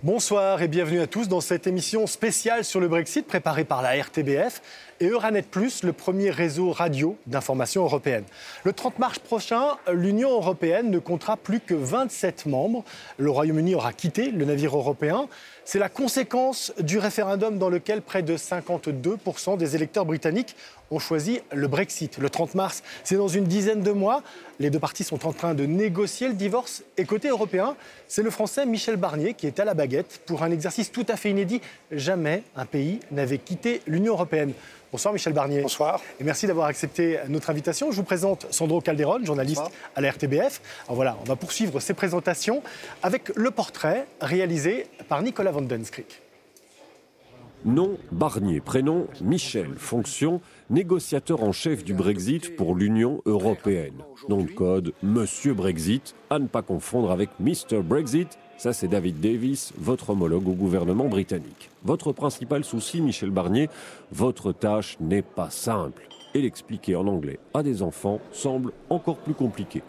Bonsoir et bienvenue à tous dans cette émission spéciale sur le Brexit préparée par la RTBF et Euranet+, le premier réseau radio d'information européenne. Le 30 mars prochain, l'Union européenne ne comptera plus que 27 membres. Le Royaume-Uni aura quitté le navire européen. C'est la conséquence du référendum dans lequel près de 52% des électeurs britanniques ont choisi le Brexit. Le 30 mars, c'est dans une dizaine de mois. Les deux parties sont en train de négocier le divorce. Et côté européen, c'est le Français Michel Barnier qui est à la baguette pour un exercice tout à fait inédit. Jamais un pays n'avait quitté l'Union européenne. Bonsoir Michel Barnier. Bonsoir. Et merci d'avoir accepté notre invitation. Je vous présente Sandro Calderon, journaliste à la RTBF. Alors voilà, on va poursuivre ces présentations avec le portrait réalisé par Nicolas Van Den Skrik. Nom, Barnier. Prénom, Michel. Fonction, négociateur en chef du Brexit pour l'Union européenne. Nom de code, Monsieur Brexit. À ne pas confondre avec Mr Brexit. Ça, c'est David Davis, votre homologue au gouvernement britannique. Votre principal souci, Michel Barnier, votre tâche n'est pas simple. Et l'expliquer en anglais à des enfants semble encore plus compliqué.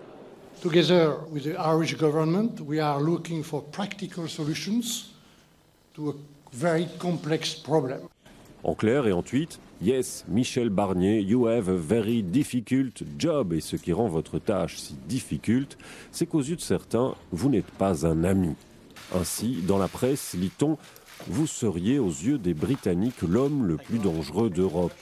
Together with the Irish government, we are looking for practical solutions to a very complex problem. En clair et en tweet, yes, Michel Barnier, you have a very difficult job. Et ce qui rend votre tâche si difficile, c'est qu'aux yeux de certains, vous n'êtes pas un ami. Ainsi, dans la presse, lit-on, vous seriez aux yeux des Britanniques l'homme le plus dangereux d'Europe.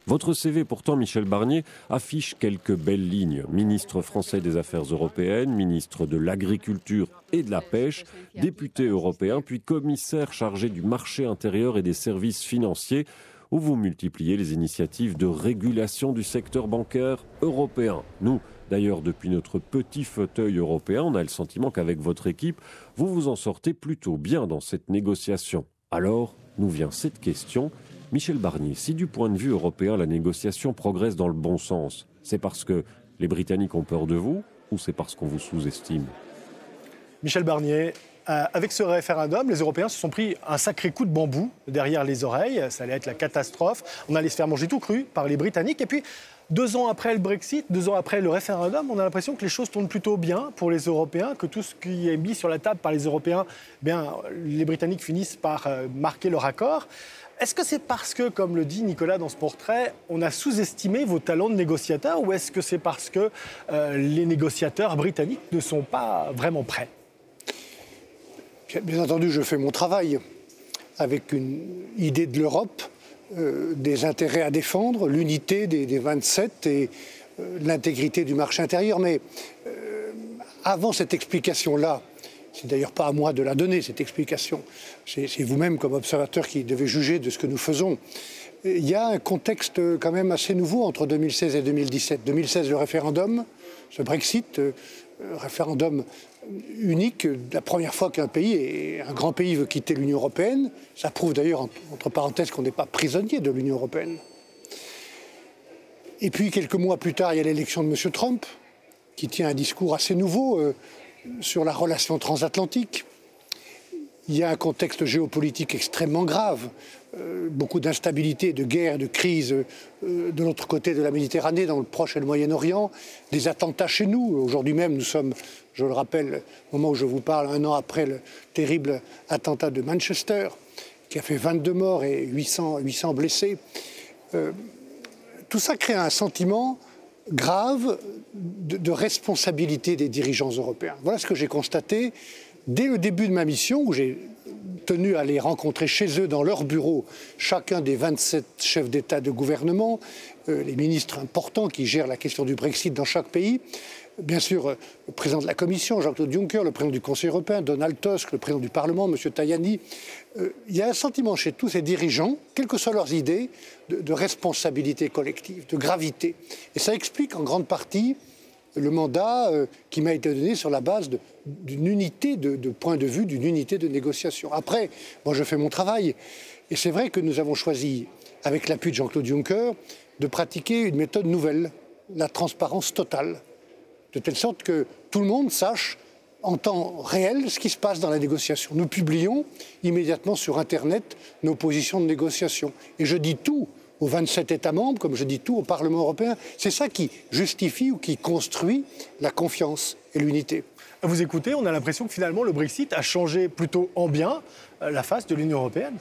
Votre CV, pourtant, Michel Barnier, affiche quelques belles lignes. Ministre français des Affaires européennes, ministre de l'Agriculture et de la Pêche, député européen, puis commissaire chargé du marché intérieur et des services financiers, où vous multipliez les initiatives de régulation du secteur bancaire européen. Nous, d'ailleurs, depuis notre petit fauteuil européen, on a le sentiment qu'avec votre équipe, vous vous en sortez plutôt bien dans cette négociation. Alors, nous vient cette question. Michel Barnier, si du point de vue européen, la négociation progresse dans le bon sens, c'est parce que les Britanniques ont peur de vous ou c'est parce qu'on vous sous-estime? Michel Barnier, avec ce référendum, les Européens se sont pris un sacré coup de bambou derrière les oreilles. Ça allait être la catastrophe. On allait se faire manger tout cru par les Britanniques. Et puis, 2 ans après le Brexit, 2 ans après le référendum, on a l'impression que les choses tournent plutôt bien pour les Européens, que tout ce qui est mis sur la table par les Européens, les Britanniques finissent par marquer leur accord. Est-ce que c'est parce que, comme le dit Nicolas dans ce portrait, on a sous-estimé vos talents de négociateur ou est-ce que c'est parce que les négociateurs britanniques ne sont pas vraiment prêts? Bien entendu, je fais mon travail avec une idée de l'Europe, des intérêts à défendre, l'unité des 27 et l'intégrité du marché intérieur. Mais avant cette explication-là, c'est d'ailleurs pas à moi de la donner, cette explication. C'est vous-même, comme observateur, qui devez juger de ce que nous faisons. Il y a un contexte quand même assez nouveau entre 2016 et 2017. 2016, le référendum, ce Brexit, référendum unique, la première fois qu'un pays, un grand pays, veut quitter l'Union européenne. Ça prouve d'ailleurs, entre parenthèses, qu'on n'est pas prisonnier de l'Union européenne. Et puis, quelques mois plus tard, il y a l'élection de M. Trump, qui tient un discours assez nouveau sur la relation transatlantique. Il y a un contexte géopolitique extrêmement grave, beaucoup d'instabilité, de guerre, de crise de l'autre côté de la Méditerranée, dans le Proche et le Moyen-Orient, des attentats chez nous. Aujourd'hui même, nous sommes, je le rappelle, au moment où je vous parle, 1 an après le terrible attentat de Manchester, qui a fait 22 morts et 800 blessés. Tout ça crée un sentiment grave de responsabilité des dirigeants européens. Voilà ce que j'ai constaté dès le début de ma mission, où j'ai tenu à les rencontrer chez eux dans leur bureau, chacun des 27 chefs d'État de gouvernement, les ministres importants qui gèrent la question du Brexit dans chaque pays, bien sûr le président de la Commission, Jean-Claude Juncker, le président du Conseil européen, Donald Tusk, le président du Parlement, M. Tajani. Il y a un sentiment chez tous ces dirigeants, quelles que soient leurs idées, de responsabilité collective, de gravité. Et ça explique en grande partie le mandat qui m'a été donné sur la base d'une unité de point de vue, d'une unité de négociation. Après, moi je fais mon travail. Et c'est vrai que nous avons choisi, avec l'appui de Jean-Claude Juncker, de pratiquer une méthode nouvelle, la transparence totale. De telle sorte que tout le monde sache en temps réel ce qui se passe dans la négociation. Nous publions immédiatement sur Internet nos positions de négociation. Et je dis tout aux 27 États membres, comme je dis tout, au Parlement européen. C'est ça qui justifie ou qui construit la confiance et l'unité. À vous écouter, on a l'impression que finalement le Brexit a changé plutôt en bien la face de l'Union européenne.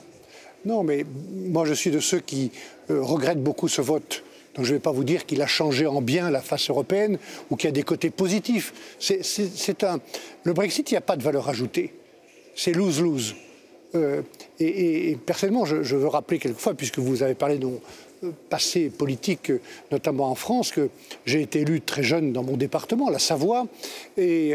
Non, mais moi je suis de ceux qui regrettent beaucoup ce vote. Donc je ne vais pas vous dire qu'il a changé en bien la face européenne ou qu'il y a des côtés positifs. Le Brexit, il n'y a pas de valeur ajoutée. C'est lose-lose. Et personnellement, je veux rappeler quelquefois, puisque vous avez parlé de mon passé politique, notamment en France, que j'ai été élu très jeune dans mon département, la Savoie, et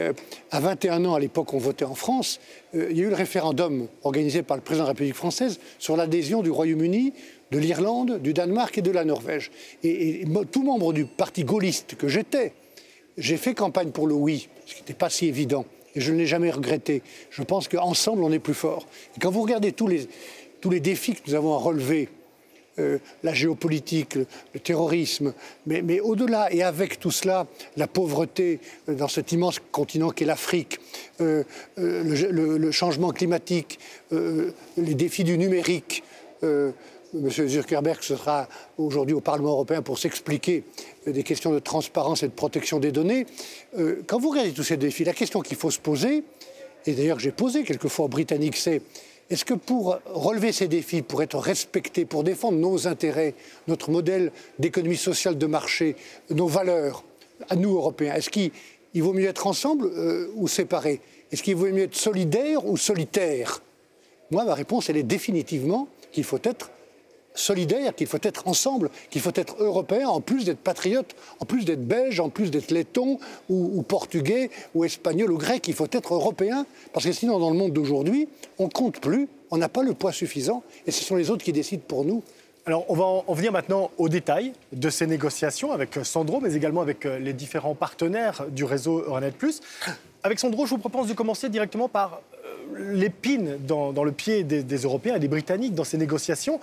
à 21 ans, à l'époque, on votait en France. Il y a eu le référendum organisé par le président de la République française sur l'adhésion du Royaume-Uni, de l'Irlande, du Danemark et de la Norvège. Et tout membre du parti gaulliste que j'étais, j'ai fait campagne pour le oui, ce qui n'était pas si évident. Et je ne l'ai jamais regretté. Je pense qu'ensemble, on est plus fort. Et quand vous regardez tous les défis que nous avons à relever, la géopolitique, le terrorisme, mais au-delà et avec tout cela, la pauvreté dans cet immense continent qu'est l'Afrique, le changement climatique, les défis du numérique. M. Zuckerberg sera aujourd'hui au Parlement européen pour s'expliquer des questions de transparence et de protection des données. Quand vous regardez tous ces défis, la question qu'il faut se poser, et d'ailleurs j'ai posé quelquefois aux Britanniques, c'est est-ce que pour relever ces défis, pour être respectés, pour défendre nos intérêts, notre modèle d'économie sociale de marché, nos valeurs, à nous Européens, est-ce qu'il vaut mieux être ensemble ou séparés? Est-ce qu'il vaut mieux être solidaire ou solitaire? Moi, ma réponse, elle est définitivement qu'il faut être solidaire, qu'il faut être ensemble, qu'il faut être européen, en plus d'être patriote, en plus d'être belge, en plus d'être letton ou portugais ou espagnol ou grec, il faut être européen, parce que sinon dans le monde d'aujourd'hui, on ne compte plus, on n'a pas le poids suffisant et ce sont les autres qui décident pour nous. Alors on va en venir maintenant aux détails de ces négociations avec Sandro, mais également avec les différents partenaires du réseau Euranet+. Avec Sandro, je vous propose de commencer directement par l'épine dans le pied des Européens et des Britanniques dans ces négociations.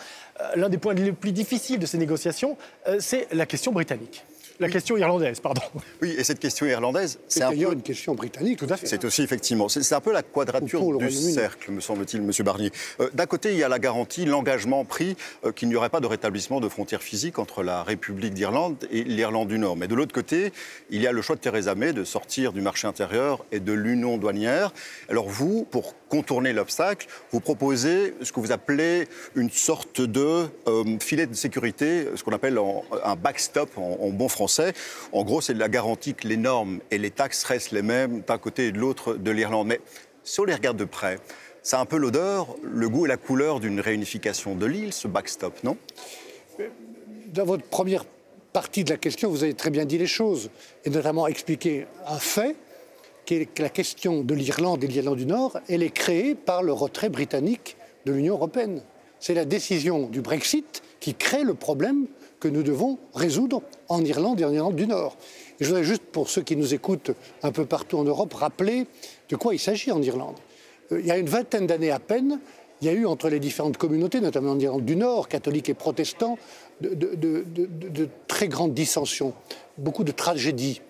L'un des points les plus difficiles de ces négociations, c'est la question britannique. La question irlandaise, pardon. Oui, et cette question irlandaise, c'est d'ailleurs une question britannique. Tout à fait. C'est aussi, effectivement, c'est un peu la quadrature du cercle, me semble-t-il, M. Barnier. D'un côté, il y a la garantie, l'engagement pris qu'il n'y aurait pas de rétablissement de frontières physiques entre la République d'Irlande et l'Irlande du Nord. Mais de l'autre côté, il y a le choix de Theresa May de sortir du marché intérieur et de l'union douanière. Alors vous, pour contourner l'obstacle, vous proposez ce que vous appelez une sorte de filet de sécurité, ce qu'on appelle un backstop en bon français. En gros, c'est de la garantie que les normes et les taxes restent les mêmes d'un côté et de l'autre de l'Irlande. Mais si on les regarde de près, ça a un peu l'odeur, le goût et la couleur d'une réunification de l'île, ce backstop, non? Dans votre première partie de la question, vous avez très bien dit les choses, et notamment expliqué un fait, qui est que la question de l'Irlande et de l'Irlande du Nord, elle est créée par le retrait britannique de l'Union européenne. C'est la décision du Brexit qui crée le problème que nous devons résoudre en Irlande et en Irlande du Nord. Et je voudrais juste, pour ceux qui nous écoutent un peu partout en Europe, rappeler de quoi il s'agit en Irlande. Il y a une vingtaine d'années à peine, il y a eu entre les différentes communautés, notamment en Irlande du Nord, catholiques et protestants, de très grandes dissensions, beaucoup de tragédies.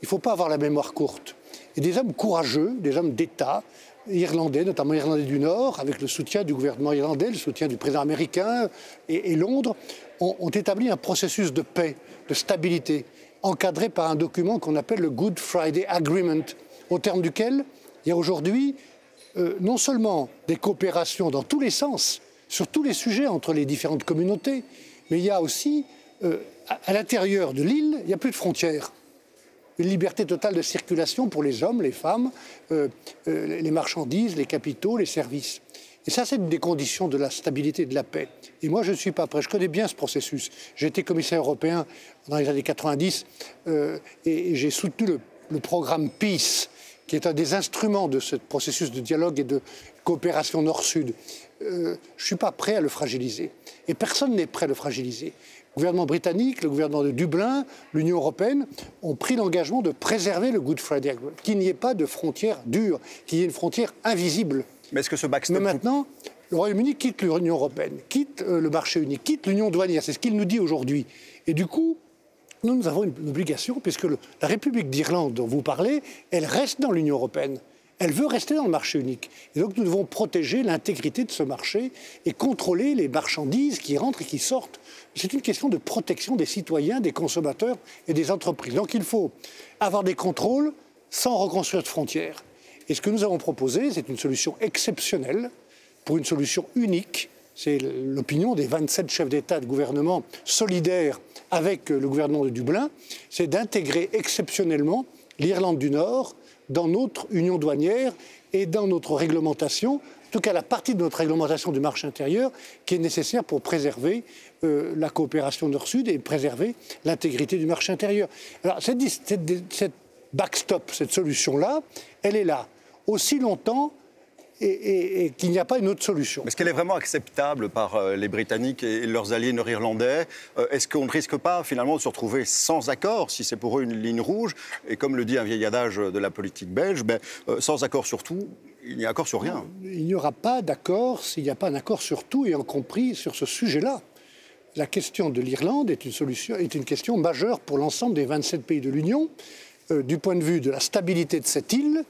Il ne faut pas avoir la mémoire courte. Et des hommes courageux, des hommes d'État, irlandais, notamment irlandais du Nord, avec le soutien du gouvernement irlandais, le soutien du président américain et Londres, ont établi un processus de paix, de stabilité, encadré par un document qu'on appelle le Good Friday Agreement, au terme duquel il y a aujourd'hui non seulement des coopérations dans tous les sens, sur tous les sujets entre les différentes communautés, mais il y a aussi, à l'intérieur de l'île, il n'y a plus de frontières. Une liberté totale de circulation pour les hommes, les femmes, les marchandises, les capitaux, les services. Et ça, c'est une des conditions de la stabilité et de la paix. Et moi, je ne suis pas prêt. Je connais bien ce processus. J'ai été commissaire européen dans les années 90 et j'ai soutenu le programme Peace, qui est un des instruments de ce processus de dialogue et de coopération Nord-Sud. Je ne suis pas prêt à le fragiliser. Et personne n'est prêt à le fragiliser. Le gouvernement britannique, le gouvernement de Dublin, l'Union européenne ont pris l'engagement de préserver le Good Friday Agreement, qu'il n'y ait pas de frontière dure, qu'il y ait une frontière invisible. Mais est-ce que ce backstop... Mais maintenant, le Royaume-Uni quitte l'Union européenne, quitte le marché unique, quitte l'Union douanière. C'est ce qu'il nous dit aujourd'hui. Et du coup, nous avons une obligation, puisque la République d'Irlande dont vous parlez, elle reste dans l'Union européenne. Elle veut rester dans le marché unique. Et donc nous devons protéger l'intégrité de ce marché et contrôler les marchandises qui rentrent et qui sortent. C'est une question de protection des citoyens, des consommateurs et des entreprises. Donc il faut avoir des contrôles sans reconstruire de frontières. Et ce que nous avons proposé, c'est une solution exceptionnelle pour une solution unique. C'est l'opinion des 27 chefs d'État et de gouvernement solidaires avec le gouvernement de Dublin, c'est d'intégrer exceptionnellement l'Irlande du Nord dans notre union douanière et dans notre réglementation, en tout cas la partie de notre réglementation du marché intérieur qui est nécessaire pour préserver la coopération Nord-Sud et préserver l'intégrité du marché intérieur. Alors cette backstop, cette solution-là, elle est là aussi longtemps et qu'il n'y a pas une autre solution. Est-ce qu'elle est vraiment acceptable par les Britanniques et leurs alliés nord-irlandais? Est-ce qu'on ne risque pas finalement de se retrouver sans accord, si c'est pour eux une ligne rouge? Et comme le dit un vieil adage de la politique belge, sans accord sur tout, il n'y a accord sur rien. Il n'y aura pas d'accord s'il n'y a pas un accord sur tout, et y compris sur ce sujet-là. La question de l'Irlande est une question majeure pour l'ensemble des 27 pays de l'Union, du point de vue de la stabilité de cette île.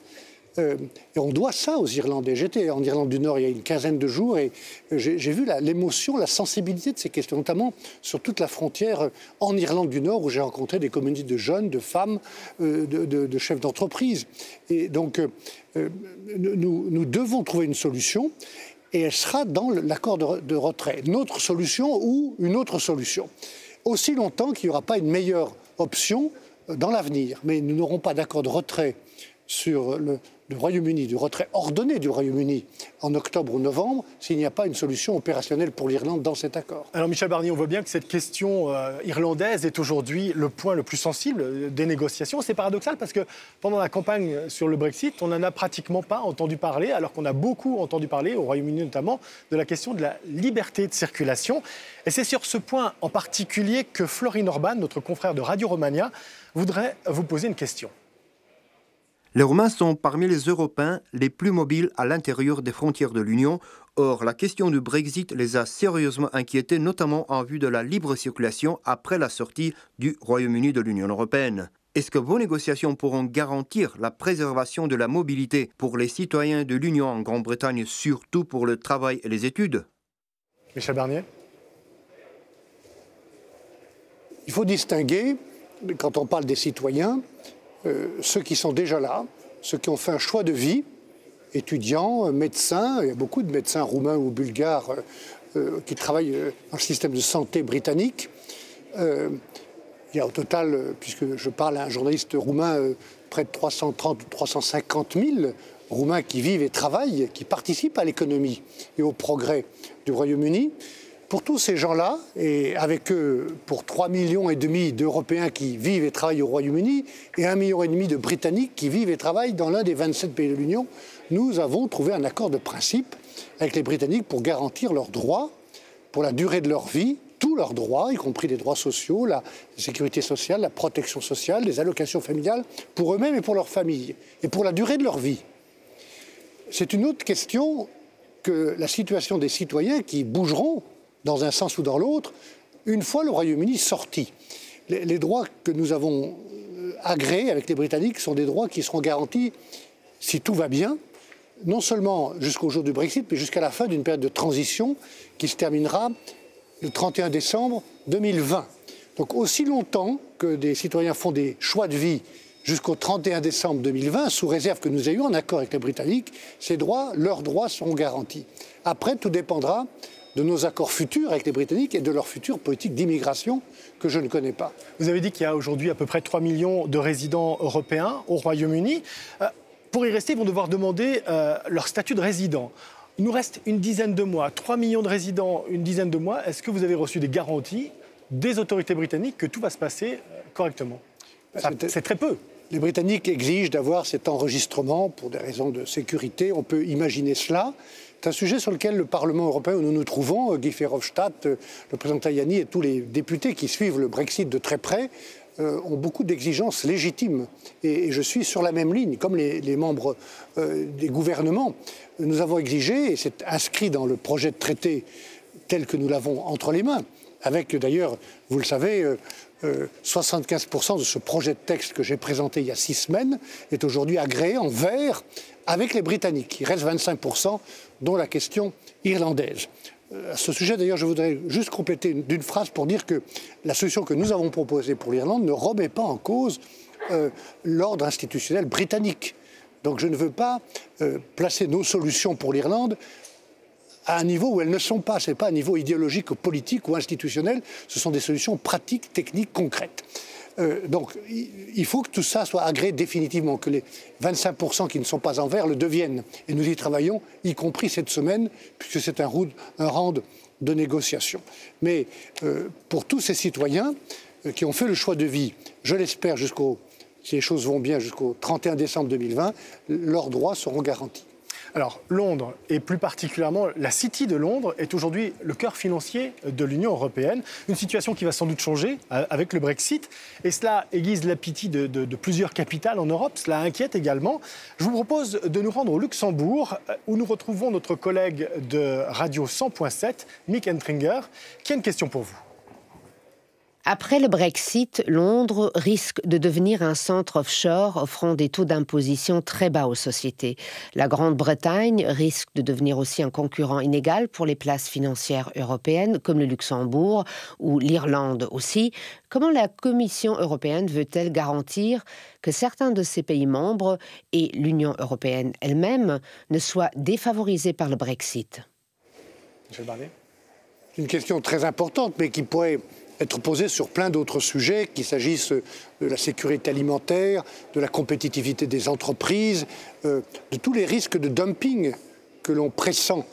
Et on doit ça aux Irlandais. J'étais en Irlande du Nord il y a une quinzaine de jours et j'ai vu l'émotion, la sensibilité de ces questions, notamment sur toute la frontière en Irlande du Nord où j'ai rencontré des communautés de jeunes, de femmes, de chefs d'entreprise. Et donc nous devons trouver une solution et elle sera dans l'accord de retrait. Notre solution ou une autre solution. Aussi longtemps qu'il n'y aura pas une meilleure option dans l'avenir. Mais nous n'aurons pas d'accord de retrait sur le Royaume-Uni, du retrait ordonné du Royaume-Uni en octobre ou novembre, s'il n'y a pas une solution opérationnelle pour l'Irlande dans cet accord. Alors Michel Barnier, on voit bien que cette question irlandaise est aujourd'hui le point le plus sensible des négociations. C'est paradoxal parce que pendant la campagne sur le Brexit, on n'en a pratiquement pas entendu parler, alors qu'on a beaucoup entendu parler, au Royaume-Uni notamment, de la question de la liberté de circulation. Et c'est sur ce point en particulier que Florin Orban, notre confrère de Radio Romania, voudrait vous poser une question. Les Roumains sont parmi les Européens les plus mobiles à l'intérieur des frontières de l'Union. Or, la question du Brexit les a sérieusement inquiétés, notamment en vue de la libre circulation après la sortie du Royaume-Uni de l'Union européenne. Est-ce que vos négociations pourront garantir la préservation de la mobilité pour les citoyens de l'Union en Grande-Bretagne, surtout pour le travail et les études? Michel Barnier? Il faut distinguer, quand on parle des citoyens, ceux qui sont déjà là, ceux qui ont fait un choix de vie, étudiants, médecins, il y a beaucoup de médecins roumains ou bulgares qui travaillent dans le système de santé britannique. Il y a au total, puisque je parle à un journaliste roumain, près de 330 ou 350 000 Roumains qui vivent et travaillent, qui participent à l'économie et au progrès du Royaume-Uni. Pour tous ces gens-là, et avec eux, pour 3,5 millions d'Européens qui vivent et travaillent au Royaume-Uni et 1,5 million de Britanniques qui vivent et travaillent dans l'un des 27 pays de l'Union, nous avons trouvé un accord de principe avec les Britanniques pour garantir leurs droits pour la durée de leur vie, tous leurs droits, y compris les droits sociaux, la sécurité sociale, la protection sociale, les allocations familiales, pour eux-mêmes et pour leurs familles, et pour la durée de leur vie. C'est une autre question que la situation des citoyens qui bougeront dans un sens ou dans l'autre, une fois le Royaume-Uni sorti. Les droits que nous avons agréés avec les Britanniques sont des droits qui seront garantis, si tout va bien, non seulement jusqu'au jour du Brexit, mais jusqu'à la fin d'une période de transition qui se terminera le 31 décembre 2020. Donc aussi longtemps que des citoyens font des choix de vie jusqu'au 31 décembre 2020, sous réserve que nous ayons un accord avec les Britanniques, ces droits, leurs droits seront garantis. Après, tout dépendra de nos accords futurs avec les Britanniques et de leur future politique d'immigration que je ne connais pas. Vous avez dit qu'il y a aujourd'hui à peu près 3 millions de résidents européens au Royaume-Uni. Pour y rester, ils vont devoir demander leur statut de résident. Il nous reste une dizaine de mois, 3 millions de résidents, une dizaine de mois. Est-ce que vous avez reçu des garanties des autorités britanniques que tout va se passer correctement? C'est très peu. Les Britanniques exigent d'avoir cet enregistrement pour des raisons de sécurité. On peut imaginer cela. C'est un sujet sur lequel le Parlement européen où nous nous trouvons, Guy Verhofstadt, le président Tajani et tous les députés qui suivent le Brexit de très près, ont beaucoup d'exigences légitimes. Et je suis sur la même ligne, comme les membres des gouvernements. Nous avons exigé, et c'est inscrit dans le projet de traité tel que nous l'avons entre les mains, avec d'ailleurs, vous le savez, 75% de ce projet de texte que j'ai présenté il y a 6 semaines est aujourd'hui agréé en vert avec les Britanniques. Il reste 25%, dont la question irlandaise. À ce sujet, d'ailleurs, je voudrais juste compléter d'une phrase pour dire que la solution que nous avons proposée pour l'Irlande ne remet pas en cause l'ordre institutionnel britannique. Donc je ne veux pas placer nos solutions pour l'Irlande à un niveau où elles ne sont pas. Ce n'est pas un niveau idéologique, politique ou institutionnel. Ce sont des solutions pratiques, techniques, concrètes. Donc il faut que tout ça soit agréé définitivement, que les 25% qui ne sont pas en vert le deviennent. Et nous y travaillons, y compris cette semaine, puisque c'est un round de négociation. Mais pour tous ces citoyens qui ont fait le choix de vie, je l'espère si les choses vont bien, jusqu'au 31 décembre 2020, leurs droits seront garantis. Alors, Londres, et plus particulièrement la City de Londres, est aujourd'hui le cœur financier de l'Union européenne. Une situation qui va sans doute changer avec le Brexit. Et cela aiguise l'appétit de plusieurs capitales en Europe. Cela inquiète également. Je vous propose de nous rendre au Luxembourg, où nous retrouvons notre collègue de Radio 100.7, Mick Entringer, qui a une question pour vous. Après le Brexit, Londres risque de devenir un centre offshore offrant des taux d'imposition très bas aux sociétés. La Grande-Bretagne risque de devenir aussi un concurrent inégal pour les places financières européennes, comme le Luxembourg ou l'Irlande aussi. Comment la Commission européenne veut-elle garantir que certains de ces pays membres et l'Union européenne elle-même ne soient défavorisés par le Brexit? Monsieur Barnier. C'est une question très importante, mais qui pourrait être posée sur plein d'autres sujets, qu'il s'agisse de la sécurité alimentaire, de la compétitivité des entreprises, de tous les risques de dumping que l'on pressent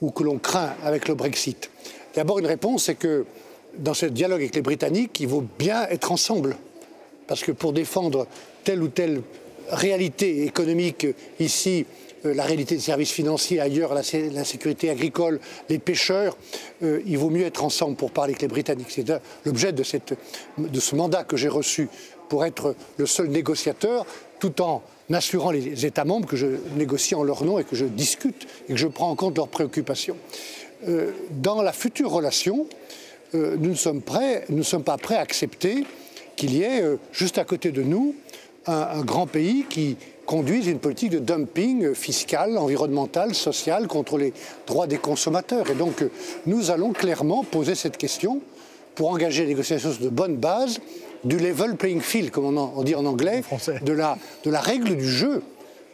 ou que l'on craint avec le Brexit. D'abord, une réponse, c'est que dans ce dialogue avec les Britanniques, il vaut bien être ensemble. Parce que pour défendre telle ou telle réalité économique ici, la réalité des services financiers, ailleurs la sécurité agricole, les pêcheurs, il vaut mieux être ensemble pour parler avec les Britanniques. C'est l'objet de ce mandat que j'ai reçu pour être le seul négociateur, tout en assurant les États membres que je négocie en leur nom et que je discute et que je prends en compte leurs préoccupations. Dans la future relation, nous ne sommes pas prêts à accepter qu'il y ait juste à côté de nous un grand pays qui conduise une politique de dumping fiscal, environnemental, social contre les droits des consommateurs. Et donc nous allons clairement poser cette question pour engager les négociations sur de bonnes bases du level playing field, comme on dit en anglais, de la règle du jeu,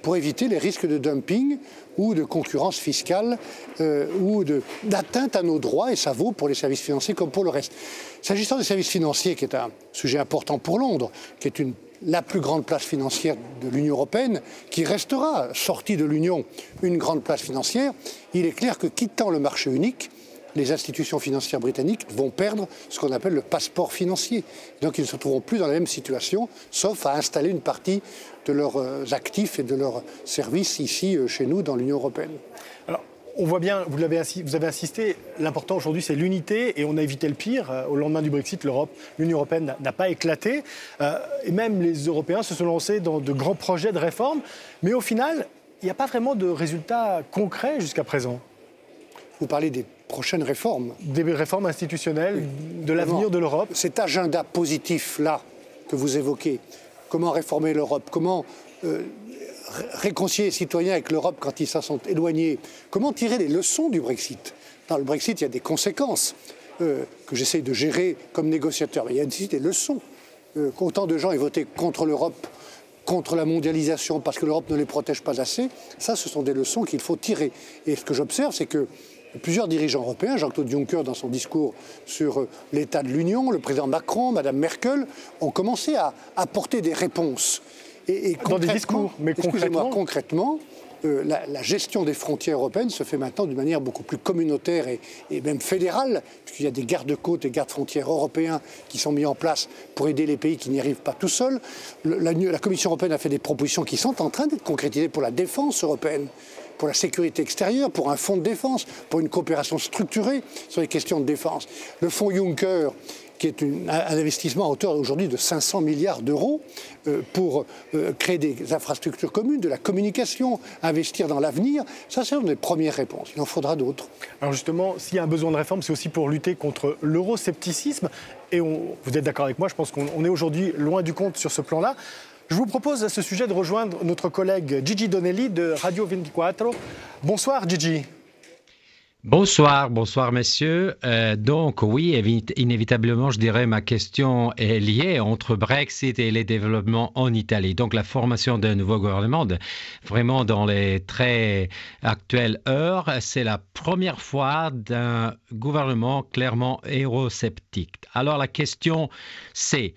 pour éviter les risques de dumping ou de concurrence fiscale ou d'atteinte à nos droits, et ça vaut pour les services financiers comme pour le reste. S'agissant des services financiers, qui est un sujet important pour Londres, qui est la plus grande place financière de l'Union européenne, qui restera, sortie de l'Union, une grande place financière, il est clair que quittant le marché unique, les institutions financières britanniques vont perdre ce qu'on appelle le passeport financier. Donc ils ne se trouveront plus dans la même situation, sauf à installer une partie de leurs actifs et de leurs services ici, chez nous, dans l'Union européenne. Alors, on voit bien, vous avez insisté, l'important aujourd'hui c'est l'unité et on a évité le pire. Au lendemain du Brexit, l'Union européenne n'a pas éclaté. Et même les Européens se sont lancés dans de grands projets de réforme. Mais au final, il n'y a pas vraiment de résultats concrets jusqu'à présent. Vous parlez des prochaines réformes. Des réformes institutionnelles, de l'avenir de l'Europe. Cet agenda positif-là que vous évoquez, comment réformer l'Europe, comment réconcilier les citoyens avec l'Europe quand ils s'en sont éloignés, comment tirer les leçons du Brexit. Dans le Brexit, il y a des conséquences que j'essaye de gérer comme négociateur, mais il y a aussi des leçons. Qu'autant de gens aient voté contre l'Europe, contre la mondialisation, parce que l'Europe ne les protège pas assez, ça, ce sont des leçons qu'il faut tirer. Et ce que j'observe, c'est que plusieurs dirigeants européens, Jean-Claude Juncker dans son discours sur l'état de l'Union, le président Macron, Mme Merkel, ont commencé à apporter des réponses. Et dans des discours, mais concrètement, la gestion des frontières européennes se fait maintenant d'une manière beaucoup plus communautaire et même fédérale, puisqu'il y a des gardes-côtes et gardes-frontières européens qui sont mis en place pour aider les pays qui n'y arrivent pas tout seuls. La Commission européenne a fait des propositions qui sont en train d'être concrétisées pour la défense européenne, pour la sécurité extérieure, pour un fonds de défense, pour une coopération structurée sur les questions de défense. Le fonds Juncker qui est un investissement à hauteur aujourd'hui de 500 milliards d'euros pour créer des infrastructures communes, de la communication, investir dans l'avenir. Ça, c'est une des premières réponses. Il en faudra d'autres. Alors justement, s'il y a un besoin de réforme, c'est aussi pour lutter contre l'euroscepticisme. Et vous êtes d'accord avec moi, je pense qu'on est aujourd'hui loin du compte sur ce plan-là. Je vous propose à ce sujet de rejoindre notre collègue Gigi Donnelly de Radio 24. Bonsoir Gigi. Bonsoir, bonsoir messieurs. Donc oui, inévitablement, je dirais ma question est liée entre Brexit et les développements en Italie. Donc la formation d'un nouveau gouvernement, vraiment dans les très actuelles heures, c'est la première fois d'un gouvernement clairement eurosceptique. Alors la question c'est,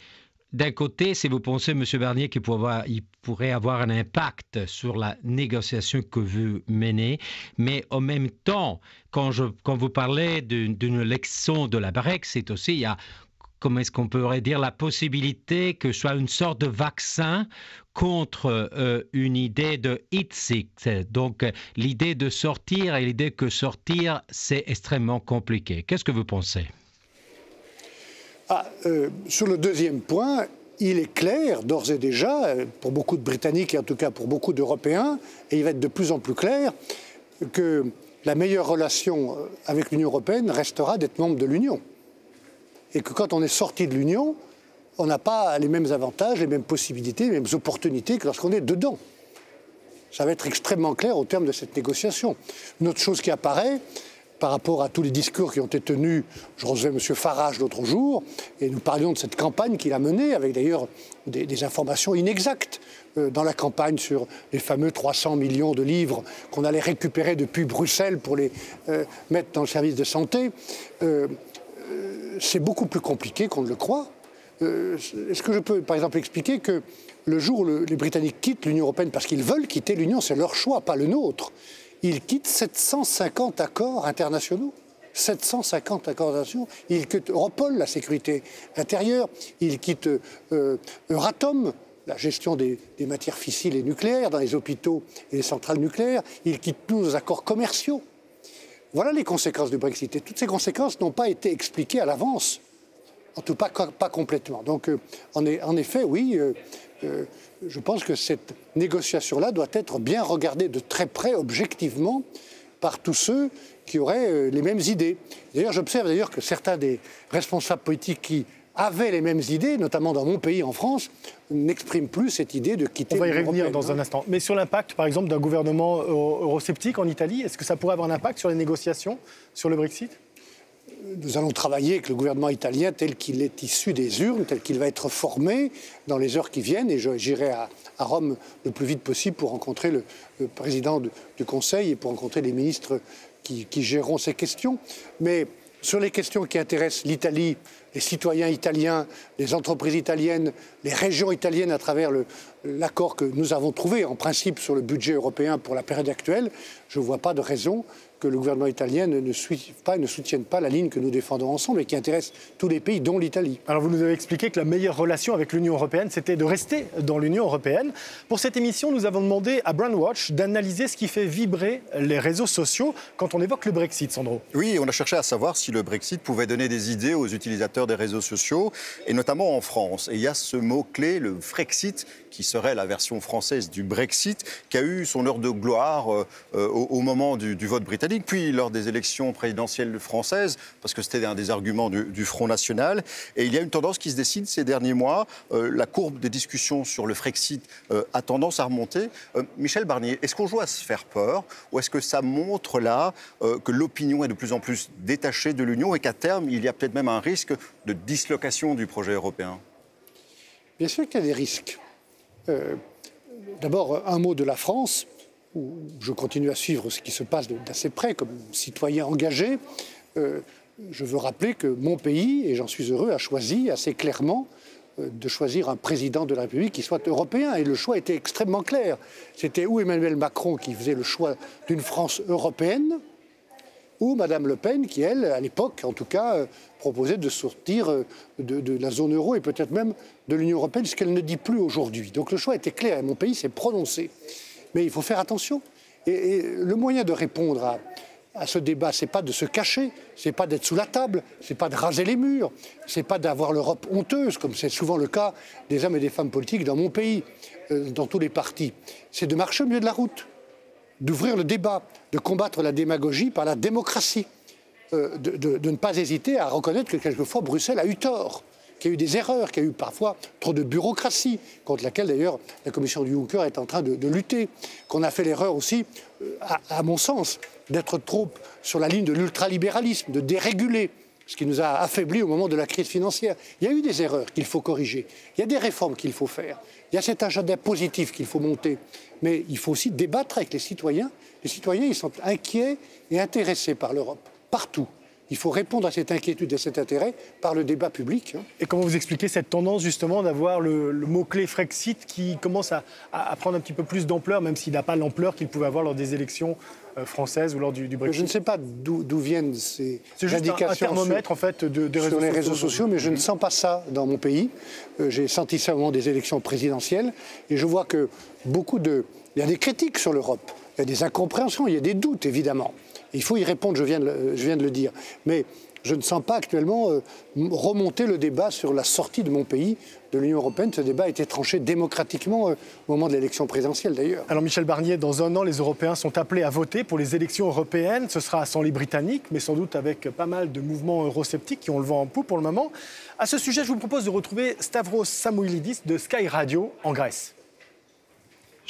d'un côté, si vous pensez, M. Barnier, qu'il pourrait avoir un impact sur la négociation que vous menez, mais en même temps, quand vous parlez d'une leçon de la Brexit aussi, il y a, comment est-ce qu'on pourrait dire, la possibilité que ce soit une sorte de vaccin contre une idée de Exit. Donc, l'idée de sortir et l'idée que sortir, c'est extrêmement compliqué. Qu'est-ce que vous pensez ? Sur le deuxième point, il est clair, d'ores et déjà, pour beaucoup de Britanniques et en tout cas pour beaucoup d'Européens, et il va être de plus en plus clair, que la meilleure relation avec l'Union européenne restera d'être membre de l'Union. Et que quand on est sorti de l'Union, on n'a pas les mêmes avantages, les mêmes possibilités, les mêmes opportunités que lorsqu'on est dedans. Ça va être extrêmement clair au terme de cette négociation. Une autre chose qui apparaît, par rapport à tous les discours qui ont été tenus, je recevais M. Farage l'autre jour, et nous parlions de cette campagne qu'il a menée, avec d'ailleurs des informations inexactes dans la campagne sur les fameux 300 millions de livres qu'on allait récupérer depuis Bruxelles pour les mettre dans le service de santé. C'est beaucoup plus compliqué qu'on ne le croit. Est-ce que je peux, par exemple, expliquer que le jour où les Britanniques quittent l'Union européenne, parce qu'ils veulent quitter l'Union, c'est leur choix, pas le nôtre, ils quittent 750 accords internationaux. 750 accords internationaux. Ils quittent Europol, la sécurité intérieure. Ils quittent Euratom, la gestion des matières fissiles et nucléaires dans les hôpitaux et les centrales nucléaires. Ils quittent tous nos accords commerciaux. Voilà les conséquences du Brexit. Et toutes ces conséquences n'ont pas été expliquées à l'avance. En tout cas, pas complètement. Donc, en effet, oui, je pense que cette négociation-là doit être bien regardée de très près, objectivement, par tous ceux qui auraient les mêmes idées. D'ailleurs, j'observe d'ailleurs que certains des responsables politiques qui avaient les mêmes idées, notamment dans mon pays, en France, n'expriment plus cette idée de quitter l'Union européenne. On va y revenir dans un instant. Mais sur l'impact, par exemple, d'un gouvernement eurosceptique en Italie, est-ce que ça pourrait avoir un impact sur les négociations sur le Brexit ? Nous allons travailler avec le gouvernement italien tel qu'il est issu des urnes, tel qu'il va être formé dans les heures qui viennent. Et j'irai à Rome le plus vite possible pour rencontrer le président du Conseil et pour rencontrer les ministres qui géreront ces questions. Mais sur les questions qui intéressent l'Italie, les citoyens italiens, les entreprises italiennes, les régions italiennes à travers l'accord que nous avons trouvé en principe sur le budget européen pour la période actuelle, je ne vois pas de raison que le gouvernement italien ne soutienne pas la ligne que nous défendons ensemble et qui intéresse tous les pays, dont l'Italie. Alors vous nous avez expliqué que la meilleure relation avec l'Union européenne, c'était de rester dans l'Union européenne. Pour cette émission, nous avons demandé à Brandwatch d'analyser ce qui fait vibrer les réseaux sociaux quand on évoque le Brexit, Sandro. Oui, on a cherché à savoir si le Brexit pouvait donner des idées aux utilisateurs des réseaux sociaux, et notamment en France. Et il y a ce mot-clé, le Frexit, qui serait la version française du Brexit, qui a eu son heure de gloire au moment du vote britannique, puis lors des élections présidentielles françaises, parce que c'était un des arguments du Front National. Et il y a une tendance qui se décide ces derniers mois. La courbe des discussions sur le Frexit a tendance à remonter. Michel Barnier, est-ce qu'on joue à se faire peur, ou est-ce que ça montre là que l'opinion est de plus en plus détachée de l'Union et qu'à terme, il y a peut-être même un risque de dislocation du projet européen ? Bien sûr qu'il y a des risques. D'abord, un mot de la France, où je continue à suivre ce qui se passe d'assez près comme citoyen engagé. Je veux rappeler que mon pays, et j'en suis heureux, a choisi assez clairement de choisir un président de la République qui soit européen. Et le choix était extrêmement clair. C'était ou Emmanuel Macron qui faisait le choix d'une France européenne, ou Madame Le Pen qui, elle, à l'époque, en tout cas, proposait de sortir de la zone euro et peut-être même de l'Union européenne, ce qu'elle ne dit plus aujourd'hui. Donc le choix était clair et mon pays s'est prononcé. Mais il faut faire attention. Et le moyen de répondre à ce débat, ce n'est pas de se cacher, ce n'est pas d'être sous la table, ce n'est pas de raser les murs, ce n'est pas d'avoir l'Europe honteuse, comme c'est souvent le cas des hommes et des femmes politiques dans mon pays, dans tous les partis. C'est de marcher au milieu de la route, d'ouvrir le débat, de combattre la démagogie par la démocratie, de ne pas hésiter à reconnaître que quelquefois Bruxelles a eu tort, qu'il y a eu des erreurs, qu'il y a eu parfois trop de bureaucratie, contre laquelle d'ailleurs la commission du Juncker est en train de lutter, qu'on a fait l'erreur aussi, à mon sens, d'être trop sur la ligne de l'ultralibéralisme, de déréguler, ce qui nous a affaiblis au moment de la crise financière. Il y a eu des erreurs qu'il faut corriger, il y a des réformes qu'il faut faire, il y a cet agenda positif qu'il faut monter, mais il faut aussi débattre avec les citoyens. Les citoyens, ils sont inquiets et intéressés par l'Europe, partout. Il faut répondre à cette inquiétude et cet intérêt par le débat public. Et comment vous expliquez cette tendance justement d'avoir le mot-clé Frexit qui commence à prendre un petit peu plus d'ampleur, même s'il n'a pas l'ampleur qu'il pouvait avoir lors des élections françaises ou lors du Brexit? Je ne sais pas d'où viennent ces indications. C'est juste un thermomètre en fait sur les réseaux sociaux, mais je ne sens pas ça dans mon pays. J'ai senti ça au moment des élections présidentielles et je vois que il y a des critiques sur l'Europe, il y a des incompréhensions, il y a des doutes évidemment. Il faut y répondre, je viens de le dire. Mais je ne sens pas actuellement remonter le débat sur la sortie de mon pays de l'Union européenne. Ce débat a été tranché démocratiquement au moment de l'élection présidentielle d'ailleurs. Alors Michel Barnier, dans un an, les Européens sont appelés à voter pour les élections européennes. Ce sera sans les Britanniques, mais sans doute avec pas mal de mouvements eurosceptiques qui ont le vent en poupe pour le moment. À ce sujet, je vous propose de retrouver Stavros Samoilidis de Sky Radio en Grèce.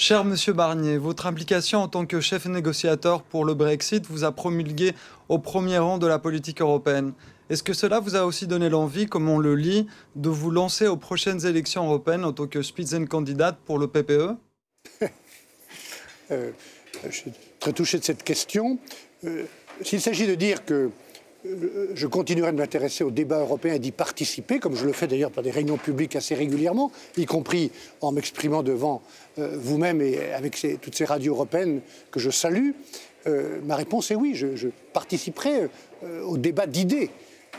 Cher Monsieur Barnier, votre implication en tant que chef négociateur pour le Brexit vous a promulgué au premier rang de la politique européenne. Est-ce que cela vous a aussi donné l'envie, comme on le lit, de vous lancer aux prochaines élections européennes en tant que Spitzenkandidat pour le PPE? Je suis très touché de cette question. S'il s'agit de dire que je continuerai de m'intéresser au débat européen et d'y participer, comme je le fais d'ailleurs par des réunions publiques assez régulièrement, y compris en m'exprimant devant vous-même et avec toutes ces radios européennes que je salue. Ma réponse est oui, je participerai au débat d'idées.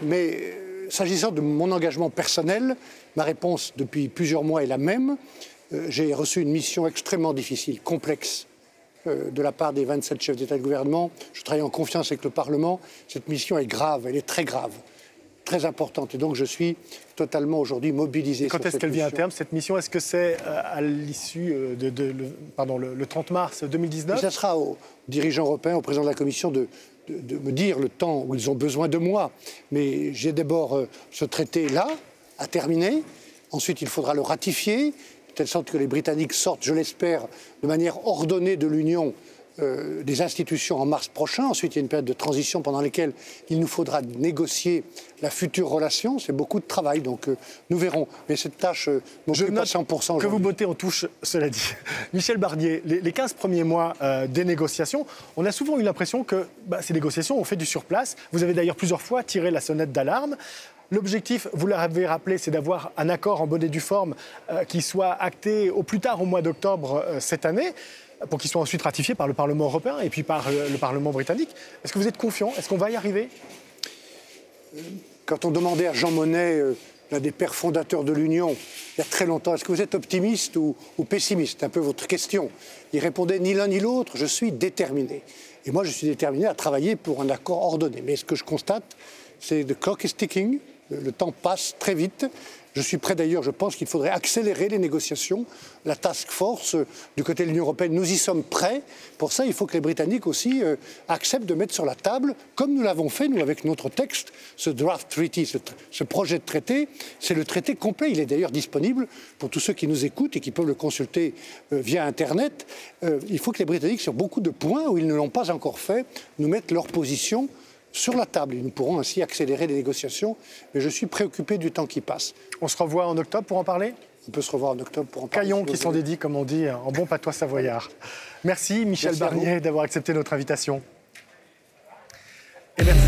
Mais s'agissant de mon engagement personnel, ma réponse depuis plusieurs mois est la même. J'ai reçu une mission extrêmement difficile, complexe, de la part des 27 chefs d'État et de gouvernement. Je travaille en confiance avec le Parlement. Cette mission est grave, elle est très grave, très importante. Et donc je suis totalement aujourd'hui mobilisé. Et quand est-ce qu'elle vient à terme, cette mission? Est-ce que c'est à l'issue le 30 mars 2019? Et ça sera aux dirigeants européens, au président de la Commission de me dire le temps où ils ont besoin de moi. Mais j'ai d'abord ce traité-là à terminer. Ensuite, il faudra le ratifier, de telle sorte que les Britanniques sortent, je l'espère, de manière ordonnée de l'Union des institutions en mars prochain. Ensuite, il y a une période de transition pendant laquelle il nous faudra négocier la future relation. C'est beaucoup de travail, donc nous verrons. Mais cette tâche m'occupe à 100%. Que vous bottez en touche, cela dit. Michel Barnier, les 15 premiers mois des négociations, on a souvent eu l'impression que ces négociations ont fait du surplace. Vous avez d'ailleurs plusieurs fois tiré la sonnette d'alarme. L'objectif, vous l'avez rappelé, c'est d'avoir un accord en bonne et due forme qui soit acté au plus tard au mois d'octobre cette année, pour qu'il soit ensuite ratifié par le Parlement européen et puis par le Parlement britannique. Est-ce que vous êtes confiant? Est-ce qu'on va y arriver? Quand on demandait à Jean Monnet, l'un des pères fondateurs de l'Union, il y a très longtemps, est-ce que vous êtes optimiste ou pessimiste? C'est un peu votre question. Il répondait ni l'un ni l'autre, je suis déterminé. Et moi, je suis déterminé à travailler pour un accord ordonné. Mais ce que je constate, c'est que the clock is ticking. Le temps passe très vite. Je suis prêt d'ailleurs, je pense qu'il faudrait accélérer les négociations. La task force du côté de l'Union européenne, nous y sommes prêts. Pour ça, il faut que les Britanniques aussi acceptent de mettre sur la table, comme nous l'avons fait, nous, avec notre texte, ce draft treaty, ce projet de traité. C'est le traité complet. Il est d'ailleurs disponible pour tous ceux qui nous écoutent et qui peuvent le consulter via Internet. Il faut que les Britanniques, sur beaucoup de points où ils ne l'ont pas encore fait, nous mettent leur position sur la table. Et nous pourrons ainsi accélérer les négociations. Mais je suis préoccupé du temps qui passe. On se revoit en octobre pour en parler? On peut se revoir en octobre pour en parler. Caillons qui sont dédiés, comme on dit, en bon patois savoyard. Merci Michel Barnier d'avoir accepté notre invitation. Et merci.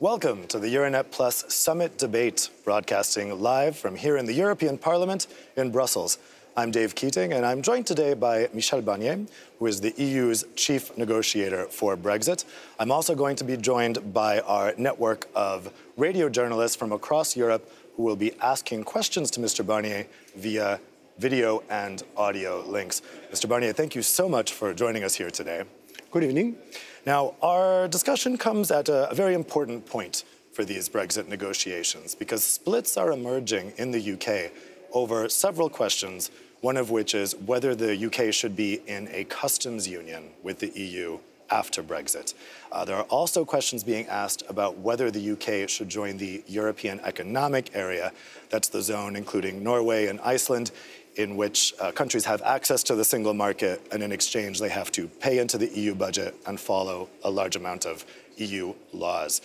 Welcome to the Euranet Plus Summit Debate, broadcasting live from here in the European Parliament in Brussels. I'm Dave Keating, and I'm joined today by Michel Barnier, who is the EU's chief negotiator for Brexit. I'm also going to be joined by our network of radio journalists from across Europe who will be asking questions to Mr. Barnier via video and audio links. Mr. Barnier, thank you so much for joining us here today. Good evening. Now, our discussion comes at a very important point for these Brexit negotiations because splits are emerging in the UK over several questions, one of which is whether the UK should be in a customs union with the EU after Brexit. There are also questions being asked about whether the UK should join the European Economic Area. That's the zone including Norway and Iceland, in which countries have access to the single market, and in exchange they have to pay into the EU budget and follow a large amount of EU laws.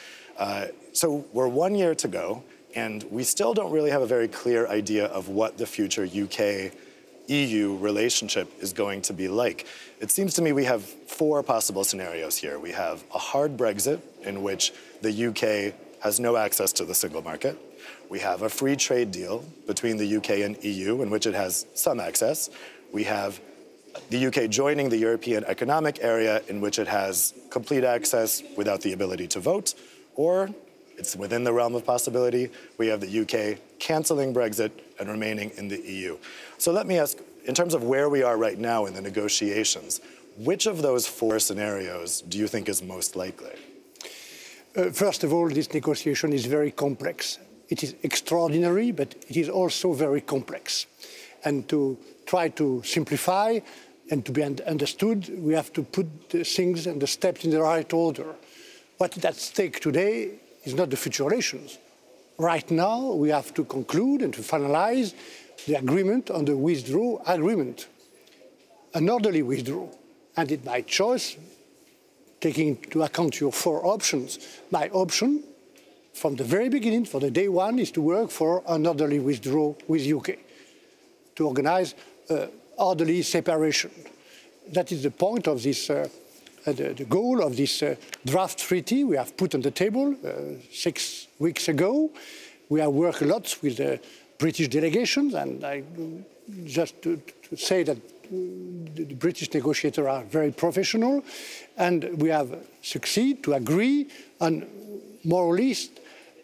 So we're 1 year to go, and we still don't really have a very clear idea of what the future UK-EU relationship is going to be like. It seems to me we have four possible scenarios here. We have a hard Brexit, in which the UK has no access to the single market. We have a free trade deal between the UK and EU, in which it has some access. We have the UK joining the European Economic Area, in which it has complete access without the ability to vote. Or, it's within the realm of possibility, we have the UK cancelling Brexit and remaining in the EU. So let me ask, in terms of where we are right now in the negotiations, which of those four scenarios do you think is most likely? First of all, this negotiation is very complex. It is extraordinary, but it is also very complex. And to try to simplify and to be understood, we have to put the things and the steps in the right order. What is at stake today is not the future relations. Right now, we have to conclude and to finalize the agreement on the withdrawal agreement, an orderly withdrawal. And it's my choice, taking into account your four options. My option, from the very beginning, for the day one, is to work for an orderly withdrawal with UK, to organize orderly separation. That is the point of this, the goal of this draft treaty we have put on the table 6 weeks ago. We have worked a lot with the British delegations, and I just to say that the British negotiators are very professional, and we have succeeded to agree on more or less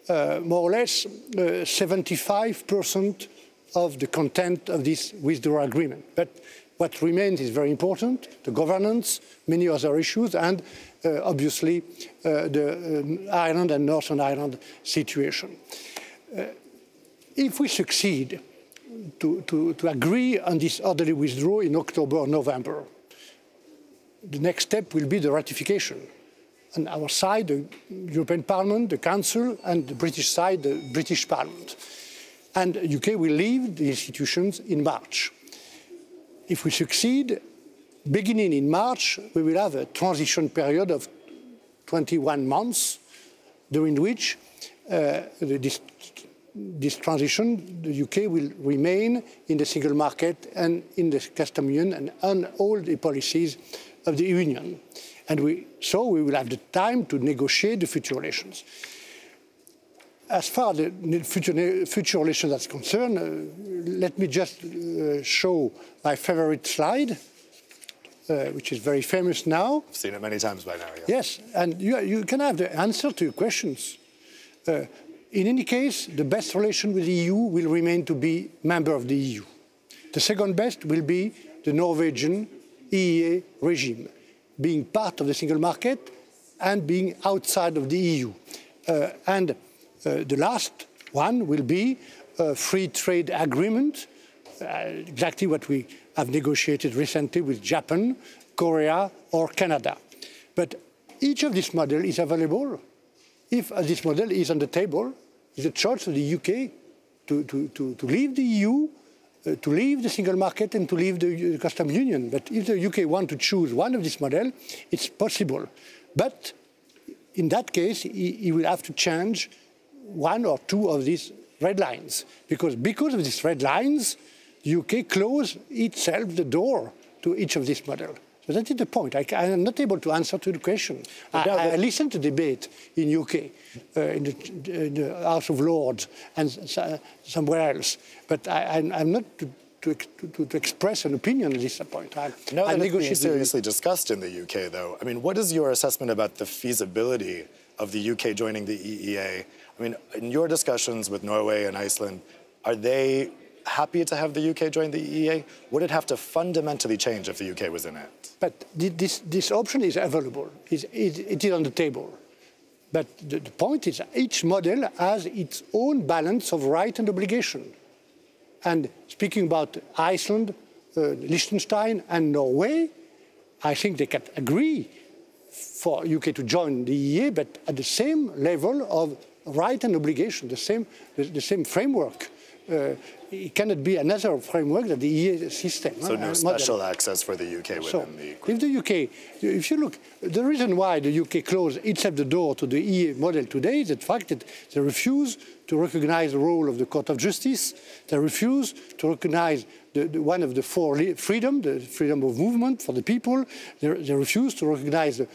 75% of the content of this withdrawal agreement. But what remains is very important: the governance, many other issues, and obviously the Ireland and Northern Ireland situation. If we succeed to agree on this orderly withdrawal in October or November, the next step will be the ratification. On our side, the European Parliament, the Council, and the British side, the British Parliament. And the UK will leave the institutions in March. If we succeed, beginning in March, we will have a transition period of 21 months, during which this transition, the UK will remain in the single market and in the customs union and on all the policies of the Union. And so we will have the time to negotiate the future relations. As far as the future relations are concerned, let me just show my favorite slide, which is very famous now. I've seen it many times by now, yeah. Yes, and you can have the answer to your questions. In any case, the best relation with the EU will remain to be member of the EU. The second best will be the Norwegian EEA regime, being part of the single market and being outside of the EU. The last one will be a free trade agreement, exactly what we have negotiated recently with Japan, Korea, or Canada. But each of these models is available. If this model is on the table, it's a choice of the UK to leave the EU, to leave the single market and to leave the customs union. But if the UK want to choose one of these models, it's possible. But in that case, he will have to change one or two of these red lines. Because of these red lines, the UK closed itself the door to each of these models. So that is the point. I am not able to answer to the question. I listened to debate in UK, in the House of Lords and somewhere else, but I'm not to express an opinion at this point. Now that it's being seriously discussed in the UK, though, I mean, what is your assessment about the feasibility of the UK joining the EEA? I mean, in your discussions with Norway and Iceland, are they happy to have the UK join the EEA? Would it have to fundamentally change if the UK was in it? But this option is available. It is on the table. But the point is each model has its own balance of right and obligation. And speaking about Iceland, Liechtenstein and Norway, I think they can agree for UK to join the EEA, but at the same level of right and obligation, the same framework. It cannot be another framework than the EEA system. So no special access for the UK within the... If the UK, if you look, the reason why the UK closed itself the door to the EEA model today is the fact that they refuse to recognize the role of the Court of Justice. They refuse to recognize one of the four freedoms, the freedom of movement for the people. They refuse to recognize the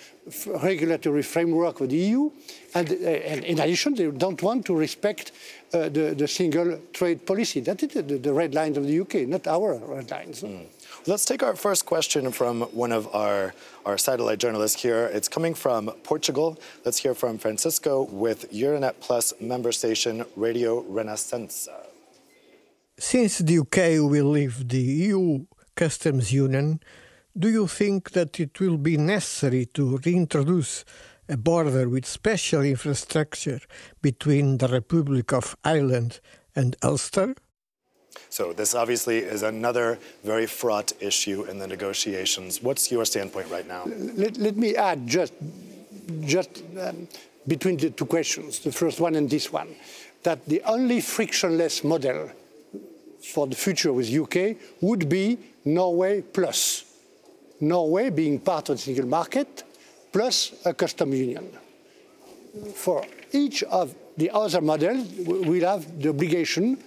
regulatory framework of the EU. And in addition, they don't want to respect the single trade policy. That is the red lines of the UK, not our red lines. Let's take our first question from one of our satellite journalists here. It's coming from Portugal. Let's hear from Francisco with Euranet Plus member station Radio Renascença. Since the UK will leave the EU customs union, do you think that it will be necessary to reintroduce a border with special infrastructure between the Republic of Ireland and Ulster? So this obviously is another very fraught issue in the negotiations. What's your standpoint right now? Let me add just between the two questions, the first one and this one, that the only frictionless model for the future with UK would be Norway plus. Norway being part of the single market plus a custom union. For each of the other models, we'll have the obligation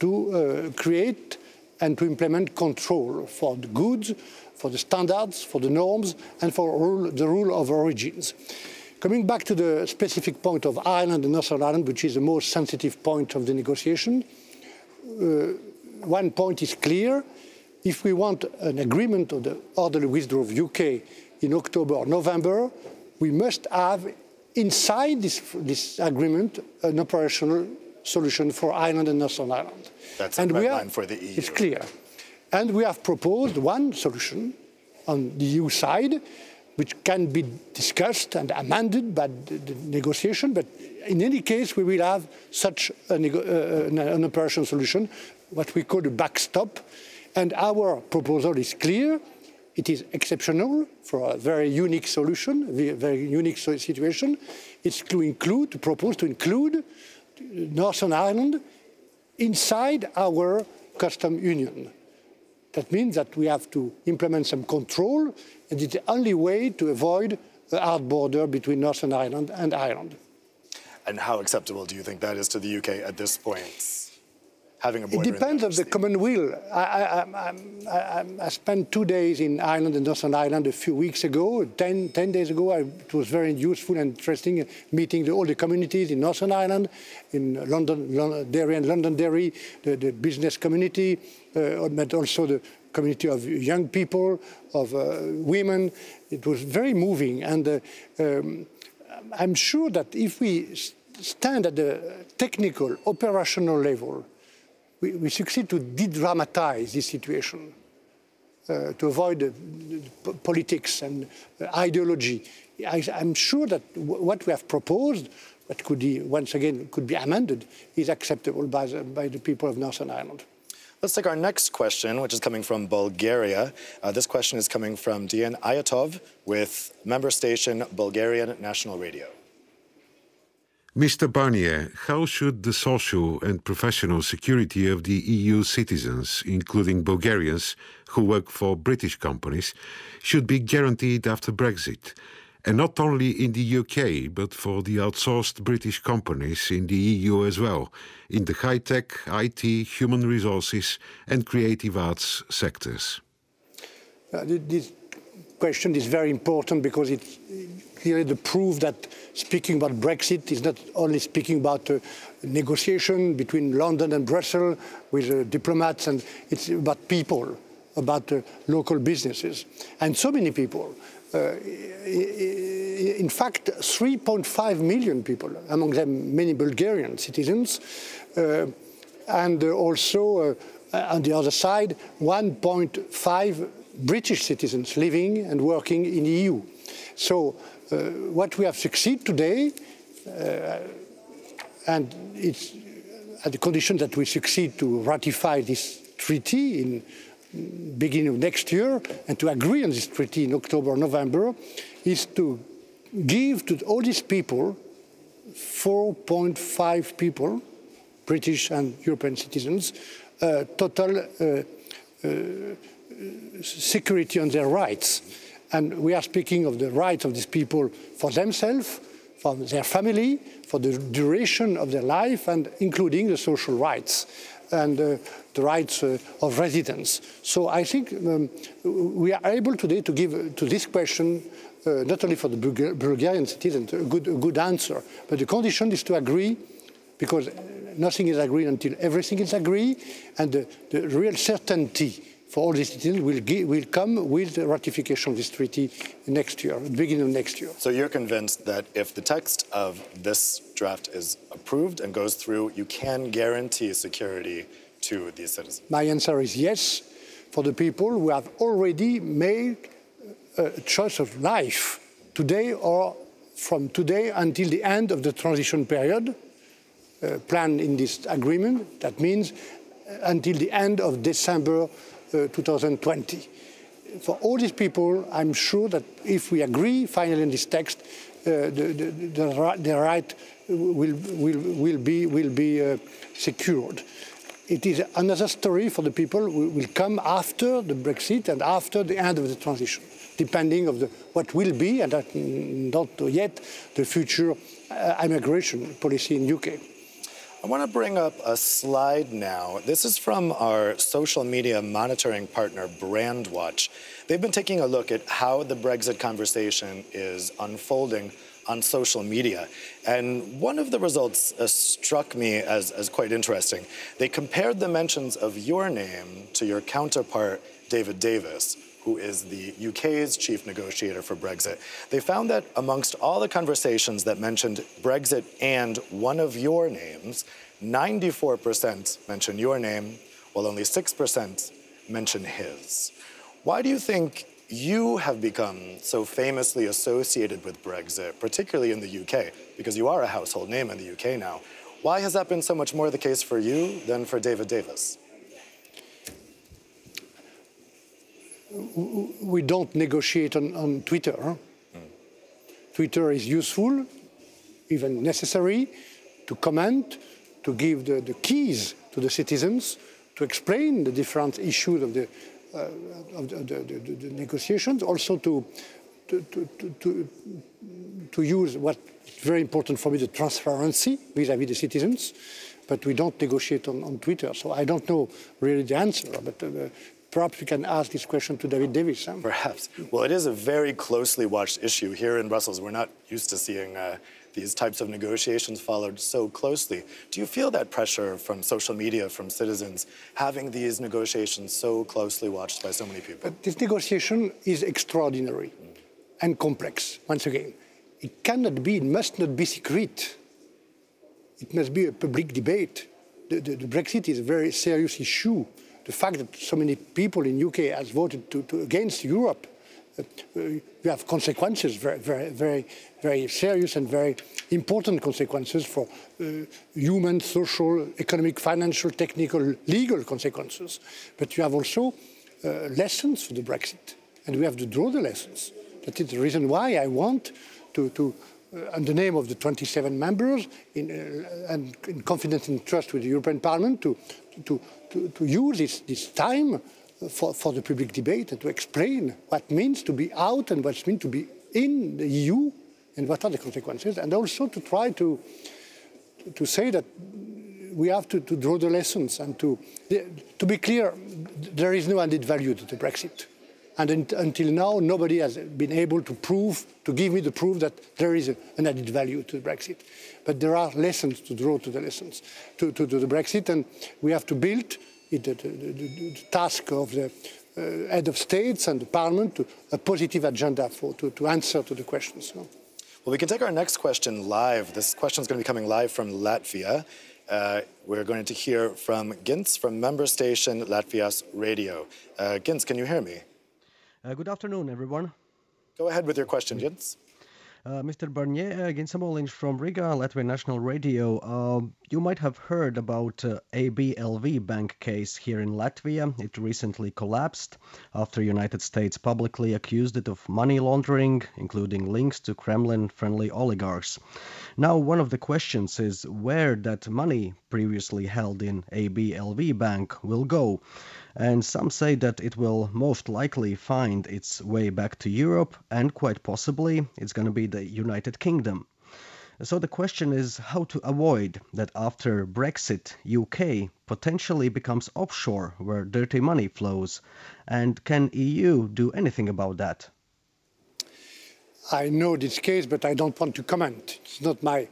to create and to implement control for the goods, for the standards, for the norms, and for the rule of origins. Coming back to the specific point of Ireland and Northern Ireland, which is the most sensitive point of the negotiation, one point is clear. If we want an agreement on the orderly withdrawal of UK in October or November, we must have inside this agreement an operational solution for Ireland and Northern Ireland. That's a red line for the EU. It's clear. And we have proposed one solution on the EU side, which can be discussed and amended by the negotiation, but in any case, we will have such an operational solution, what we call a backstop. And our proposal is clear. It is exceptional for a very unique solution, a very unique situation. It's to propose to include Northern Ireland inside our custom union. That means that we have to implement some control, and it's the only way to avoid a hard border between Northern Ireland and Ireland. And how acceptable do you think that is to the UK at this point? Having a border. It depends on the common will. I spent 2 days in Ireland and Northern Ireland a few weeks ago. 10 days ago, it was very useful and interesting meeting all the communities in Northern Ireland, in Londonderry and Londonderry, the business community, but also the community of young people, of women. It was very moving. And I'm sure that if we stand at the technical, operational level, we succeed to de-dramatize this situation, to avoid the politics and ideology. I'm sure that what we have proposed, that could be, once again, could be amended, is acceptable by the people of Northern Ireland. Let's take our next question, which is coming from Bulgaria. This question is coming from Dian Ayatov with member station Bulgarian National Radio. Mr. Barnier, how should the social and professional security of the EU citizens, including Bulgarians who work for British companies, should be guaranteed after Brexit? And not only in the UK, but for the outsourced British companies in the EU as well, in the high-tech, IT, human resources and creative arts sectors. This question is very important because it's clearly the proof that speaking about Brexit is not only speaking about negotiation between London and Brussels with diplomats, and it's about people, about local businesses, and so many people. In fact, 3.5 million people, among them many Bulgarian citizens, and also on the other side, 1.5 British citizens living and working in the EU. So what we have succeeded today, and it's at the condition that we succeed to ratify this treaty in beginning of next year and to agree on this treaty in October or November, is to give to all these people, 4.5 people, British and European citizens, total security on their rights. And we are speaking of the rights of these people for themselves, for their family, for the duration of their life, and including the social rights and the rights of residents. So I think we are able today to give to this question, not only for the Bulgarian citizens, a good answer, but the condition is to agree, because nothing is agreed until everything is agreed, and the real certainty for all these citizens will come with the ratification of this treaty next year, at the beginning of next year. So you're convinced that if the text of this draft is approved and goes through, you can guarantee security to these citizens? My answer is yes, for the people who have already made a choice of life today or from today until the end of the transition period planned in this agreement. That means until the end of December 2020. For all these people, I'm sure that if we agree finally on this text, the right will be secured. It is another story for the people who will come after the Brexit and after the end of the transition, depending on what will be, and that not yet, the future immigration policy in UK. I want to bring up a slide now. This is from our social media monitoring partner, Brandwatch. They've been taking a look at how the Brexit conversation is unfolding on social media. And one of the results struck me as quite interesting. They compared the mentions of your name to your counterpart, David Davis, who is the UK's chief negotiator for Brexit. They found that amongst all the conversations that mentioned Brexit and one of your names, 94% mention your name, while only 6% mention his. Why do you think you have become so famously associated with Brexit, particularly in the UK, because you are a household name in the UK now? Why has that been so much more the case for you than for David Davis? We don't negotiate on Twitter. Huh? Twitter is useful, even necessary, to comment, to give the keys to the citizens, to explain the different issues of the negotiations, also to use what is very important for me, the transparency vis-à-vis the citizens. But we don't negotiate on Twitter, so I don't know really the answer. But perhaps we can ask this question to David Davis. Huh? Perhaps. Well, it is a very closely watched issue here in Brussels. We're not used to seeing these types of negotiations followed so closely. Do you feel that pressure from social media, from citizens, having these negotiations so closely watched by so many people? But this negotiation is extraordinary and complex, once again. It cannot be, it must not be secret. It must be a public debate. The Brexit is a very serious issue. The fact that so many people in UK has voted against Europe, you have consequences, very serious and very important consequences for human, social, economic, financial, technical, legal consequences. But you have also lessons for the Brexit, and we have to draw the lessons. That is the reason why I want to in the name of the 27 members, and in confidence and trust with the European Parliament, to use this time for the public debate and to explain what it means to be out and what it means to be in the EU and what are the consequences, and also to try to say that we have to draw the lessons and to be clear, there is no added value to the Brexit. And until now, nobody has been able to give me the proof that there is an added value to Brexit. But there are lessons to draw to the the Brexit, and we have to build the task of the head of states and the parliament to a positive agenda to answer to the questions. No? Well, we can take our next question live. This question is going to be coming live from Latvia. We're going to hear from Gins from member station Latvia's radio. Gins, can you hear me? Good afternoon, everyone. Go ahead with your question, Gins. Mr. Barnier, Gins Samoliņš from Riga, Latvian National Radio. You might have heard about ABLV bank case here in Latvia. It recently collapsed after United States publicly accused it of money laundering, including links to Kremlin-friendly oligarchs. Now, one of the questions is where that money previously held in ABLV bank will go. And some say that it will most likely find its way back to Europe, and quite possibly it's going to be the United Kingdom. So the question is how to avoid that after Brexit, UK potentially becomes offshore where dirty money flows. And can EU do anything about that? I know this case, but I don't want to comment. It's not my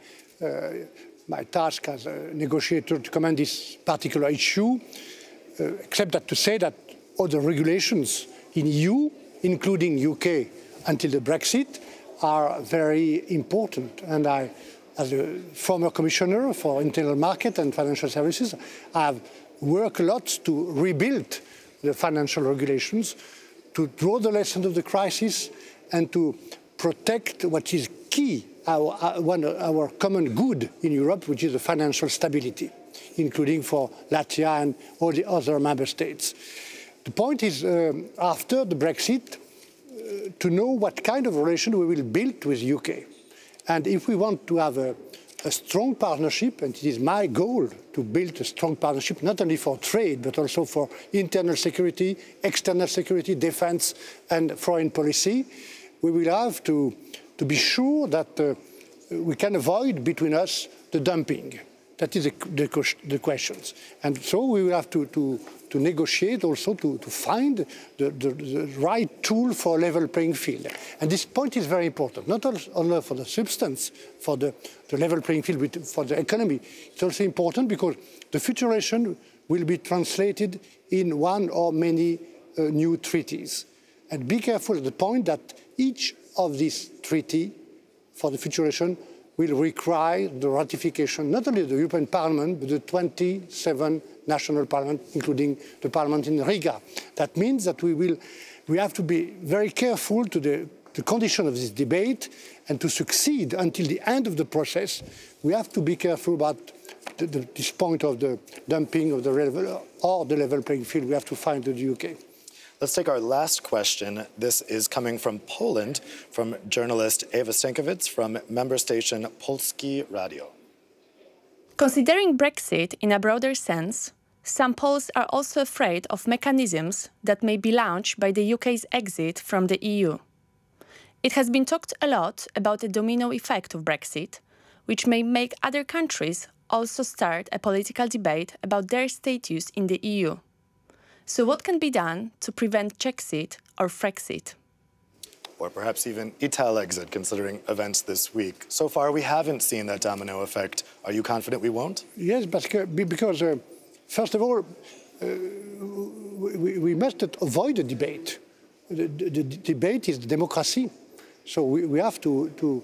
task as a negotiator to comment this particular issue. Except that to say that other regulations in EU, including UK until the Brexit, are very important. And I, as a former commissioner for internal market and financial services, have worked a lot to rebuild the financial regulations, to draw the lesson of the crisis, and to protect what is key, our common good in Europe, which is the financial stability, including for Latvia and all the other member states. The point is, after the Brexit, to know what kind of relation we will build with UK. And if we want to have a strong partnership, and it is my goal to build a strong partnership, not only for trade, but also for internal security, external security, defense, and foreign policy, we will have to be sure that we can avoid between us the dumping. That is the questions. And so we will have to negotiate also to find the right tool for level playing field. And this point is very important, not only for the substance, for the level playing field, for the economy. It's also important because the future relation will be translated in one or many new treaties. And be careful at the point that each of these treaties for the future relation will require the ratification, not only of the European Parliament, but the 27 national parliaments, including the parliament in Riga. That means that we have to be very careful to the condition of this debate, and to succeed until the end of the process, we have to be careful about this point of the dumping of the level or the level playing field. We have to find the UK. Let's take our last question. This is coming from Poland, from journalist Ewa Stankiewicz from member station Polski Radio. Considering Brexit in a broader sense, some Poles are also afraid of mechanisms that may be launched by the UK's exit from the EU. It has been talked a lot about the domino effect of Brexit, which may make other countries also start a political debate about their status in the EU. So what can be done to prevent Czechsit or Frexit? Or perhaps even Italexit, considering events this week. So far, we haven't seen that domino effect. Are you confident we won't? Yes, because first of all, we must avoid the debate. The debate is democracy. So we have to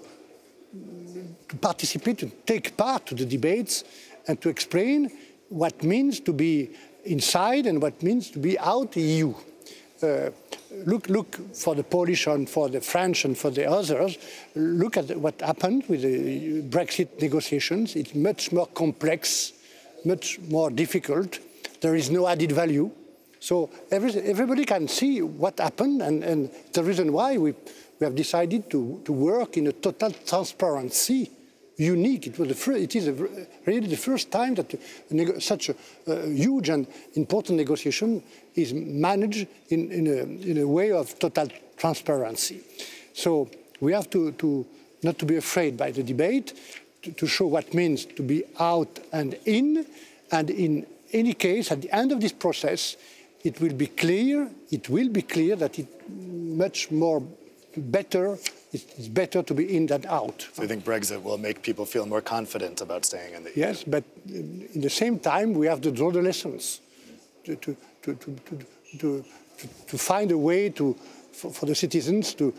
participate, to take part to the debates, and to explain what it means to be inside and what it means to be out the EU. Look for the Polish and for the French and for the others. Look at what happened with the Brexit negotiations. It's much more complex, much more difficult. There is no added value. So everybody can see what happened, and the reason why we have decided to work in a total transparency. Unique. It is really the first time that such a huge and important negotiation is managed in a way of total transparency. So we have to not to be afraid by the debate, to show what it means to be out and in any case, at the end of this process, it will be clear that it's better to be in than out. So you think Brexit will make people feel more confident about staying in the EU? Yes, but in the same time, we have to draw the lessons to find a way for the citizens to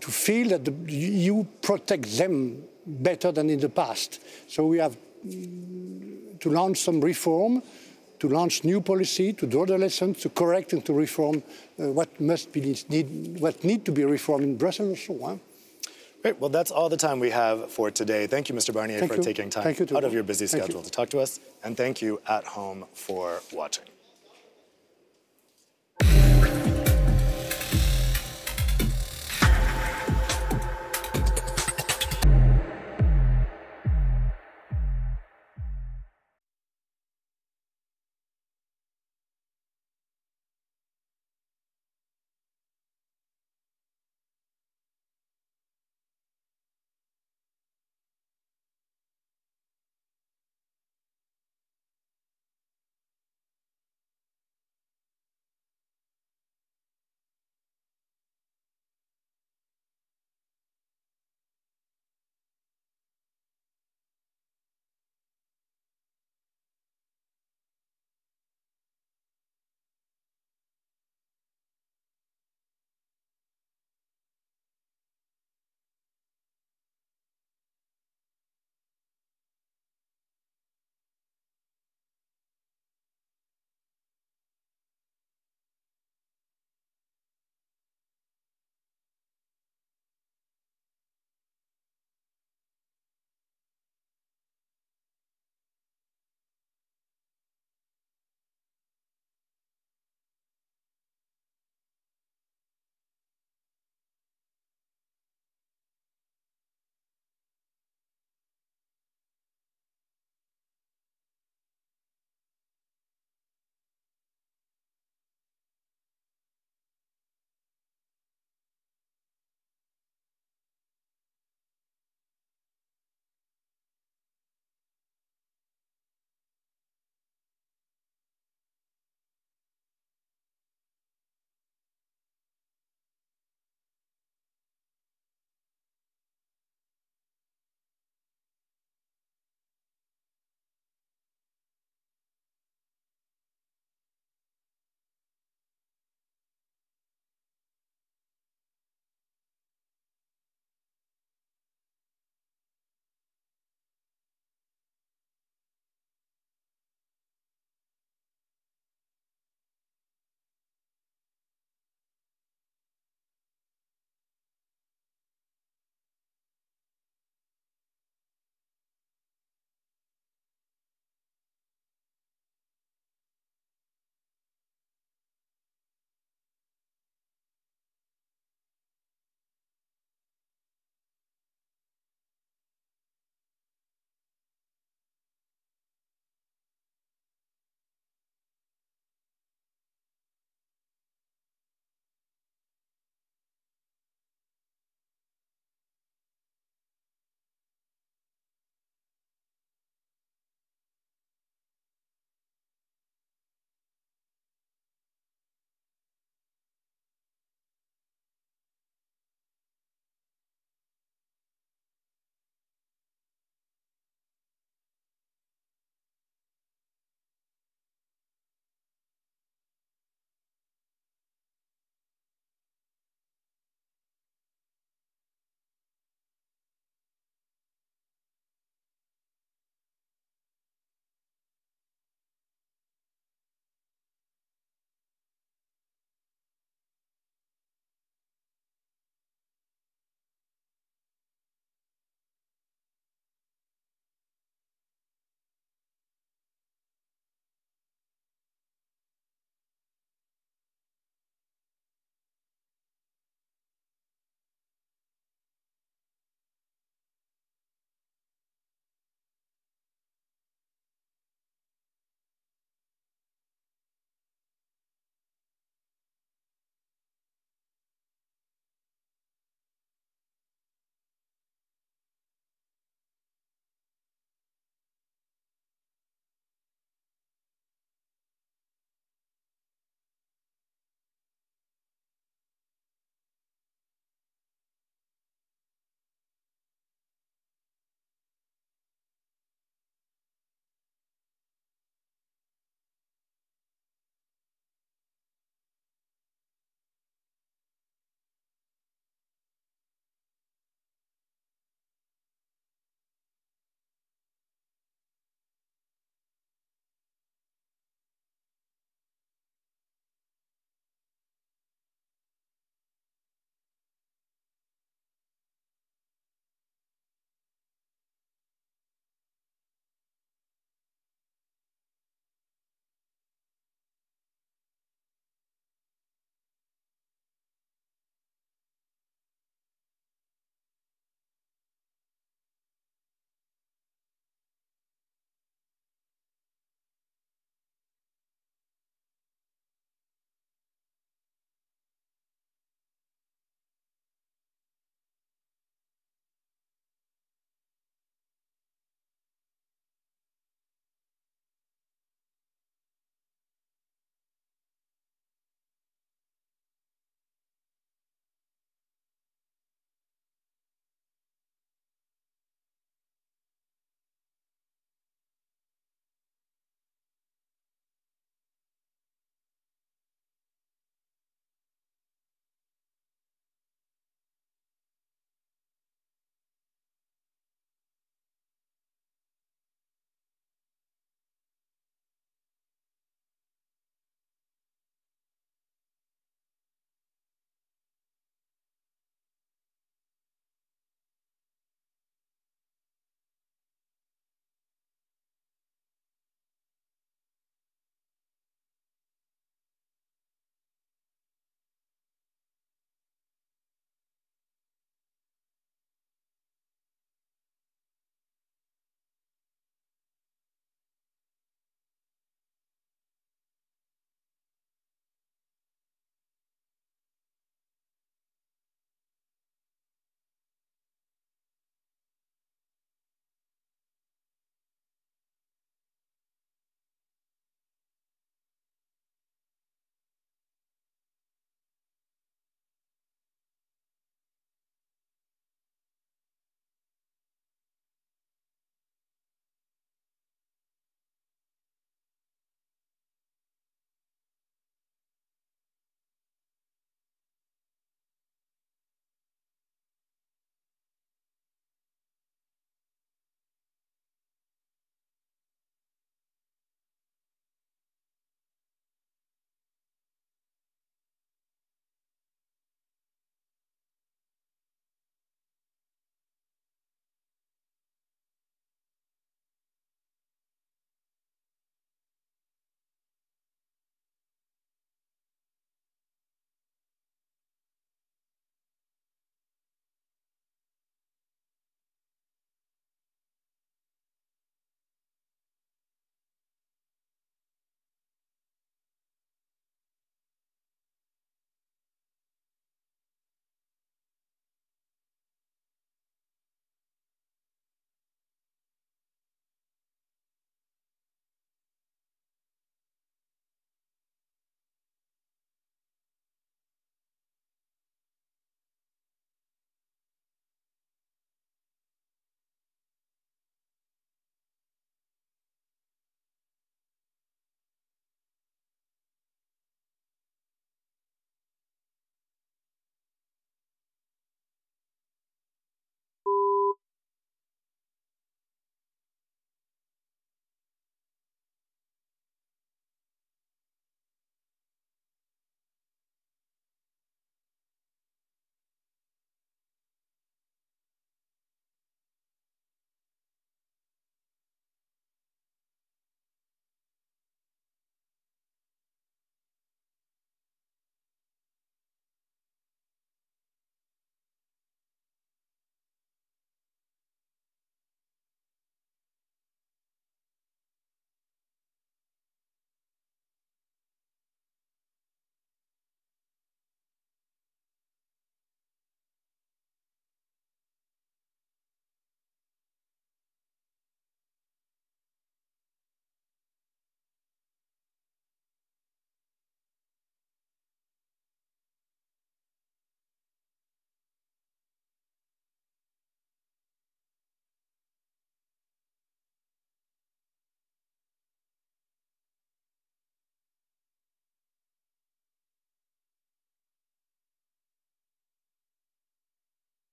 feel that the EU protects them better than in the past. So we have to launch some reform, to launch new policy, to draw the lessons, to correct and to reform what need to be reformed in Brussels also. Huh? Great. Well, that's all the time we have for today. Thank you, Mr. Barnier, for taking time out of your busy schedule to talk to us. And thank you at home for watching.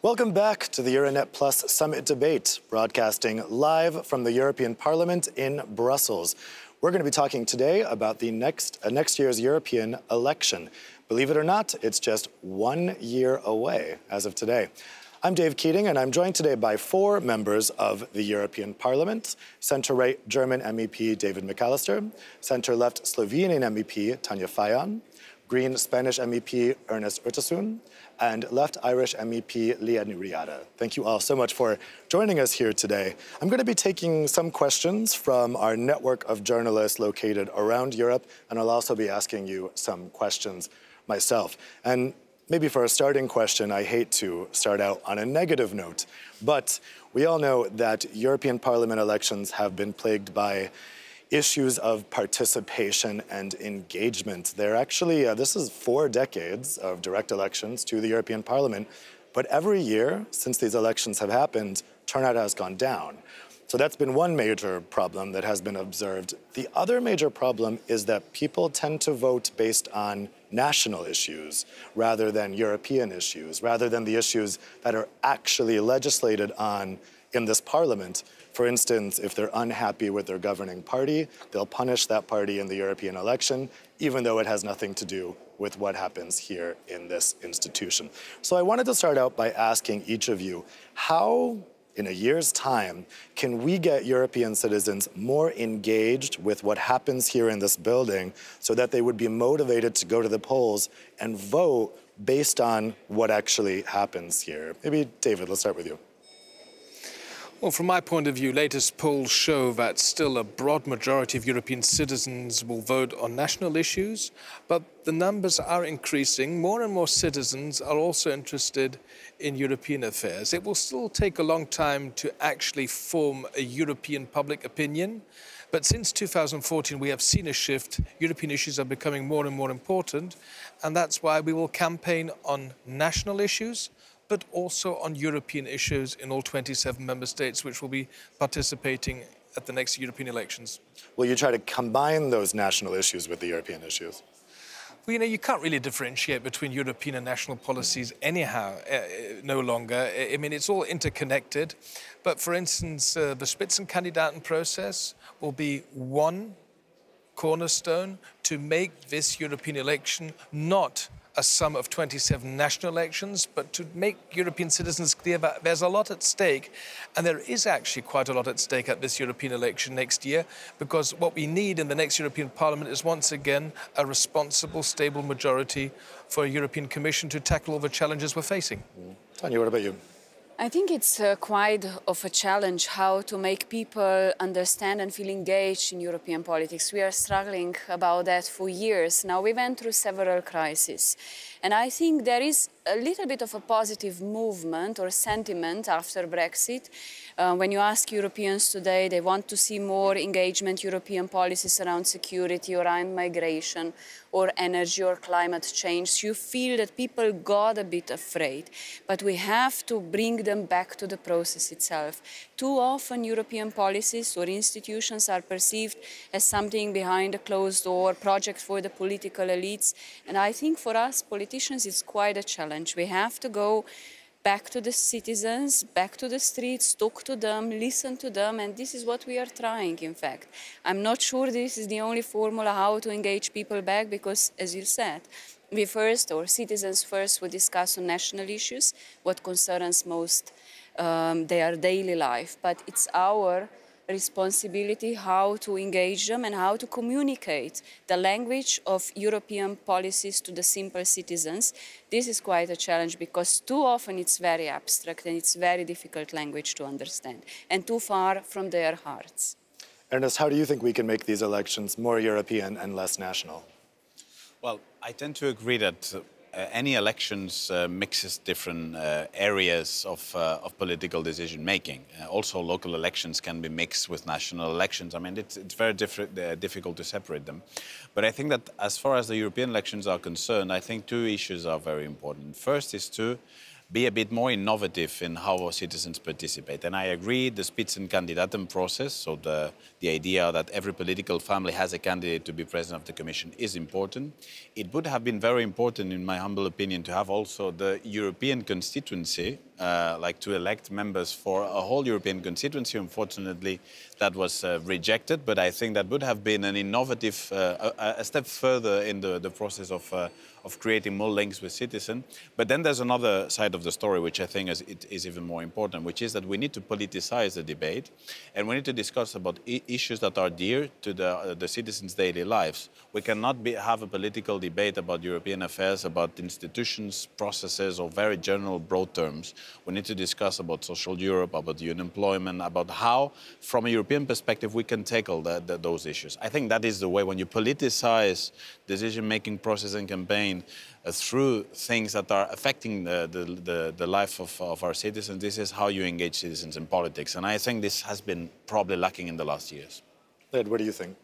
Welcome back to the Euranet Plus Summit Debate, broadcasting live from the European Parliament in Brussels. We're going to be talking today about the next year's European election. Believe it or not, it's just 1 year away as of today. I'm Dave Keating, and I'm joined today by 4 members of the European Parliament: centre-right German MEP David McAllister, centre-left Slovenian MEP Tanja Fajon, Green Spanish MEP Ernest Urtasun, and left Irish MEP Leah Nuriada. Thank you all so much for joining us here today. I'm going to be taking some questions from our network of journalists located around Europe, and I'll also be asking you some questions myself. And maybe for a starting question, I hate to start out on a negative note, but we all know that European Parliament elections have been plagued by issues of participation and engagement. They're actually, this is 4 decades of direct elections to the European Parliament, but every year since these elections have happened, turnout has gone down. So that's been one major problem that has been observed. The other major problem is that people tend to vote based on national issues rather than European issues, rather than the issues that are actually legislated on in this parliament. For instance, if they're unhappy with their governing party, they'll punish that party in the European election, even though it has nothing to do with what happens here in this institution. So I wanted to start out by asking each of you, how, in a year's time, can we get European citizens more engaged with what happens here in this building so that they would be motivated to go to the polls and vote based on what actually happens here? Maybe, David, let's start with you. Well, from my point of view, latest polls show that still a broad majority of European citizens will vote on national issues, but the numbers are increasing. More and more citizens are also interested in European affairs. It will still take a long time to actually form a European public opinion, but since 2014 we have seen a shift. European issues are becoming more and more important, and that's why we will campaign on national issues, but also on European issues in all 27 member states, which will be participating at the next European elections. Will you try to combine those national issues with the European issues? Well, you can't really differentiate between European and national policies anyhow, no longer. I mean, it's all interconnected. But for instance, the Spitzenkandidaten process will be one cornerstone to make this European election not a sum of 27 national elections, but to make European citizens clear that there's a lot at stake, and there is actually quite a lot at stake at this European election next year, because what we need in the next European Parliament is once again a responsible, stable majority for a European Commission to tackle all the challenges we're facing. Tanya, what about you? I think it's quite of a challenge how to make people understand and feel engaged in European politics. We are struggling about that for years. Now, we went through several crises. And I think there is a little bit of a positive movement or sentiment after Brexit. When you ask Europeans today, they want to see more engagement, European policies around security, around migration, or energy or climate change. You feel that people got a bit afraid, but we have to bring them back to the process itself. Too often European policies or institutions are perceived as something behind a closed door, project for the political elites. And I think for us politicians it's quite a challenge. We have to go back to the citizens, back to the streets, talk to them, listen to them, and this is what we are trying, in fact. I'm not sure this is the only formula how to engage people back, because, as you said, we first, or citizens first, would discuss on national issues, what concerns most their daily life, but it's our responsibility how to engage them and how to communicate the language of European policies to the simple citizens. This is quite a challenge because too often it's very abstract and it's very difficult language to understand and too far from their hearts. Ernest, how do you think we can make these elections more European and less national? Well, I tend to agree that any elections mixes different areas of political decision-making. Also, local elections can be mixed with national elections. I mean, it's very difficult to separate them. But I think that as far as the European elections are concerned, I think 2 issues are very important. First is to be a bit more innovative in how our citizens participate. And I agree the Spitzenkandidaten process, so the idea that every political family has a candidate to be president of the Commission, is important. It would have been very important, in my humble opinion, to have also the European constituency like to elect members for a whole European constituency. Unfortunately, that was rejected, but I think that would have been an innovative, a step further in the process of creating more links with citizens. But then there's another side of the story, which I think is even more important, which is that we need to politicize the debate, and we need to discuss about issues that are dear to the citizens' daily lives. We cannot have a political debate about European affairs, about institutions, processes, or very general, broad terms. We need to discuss about social Europe, about the unemployment, about how, from a European perspective, we can tackle those issues. I think that is the way. When you politicize decision-making process and campaign through things that are affecting the life of our citizens, this is how you engage citizens in politics. And I think this has been probably lacking in the last years. Ed, what do you think?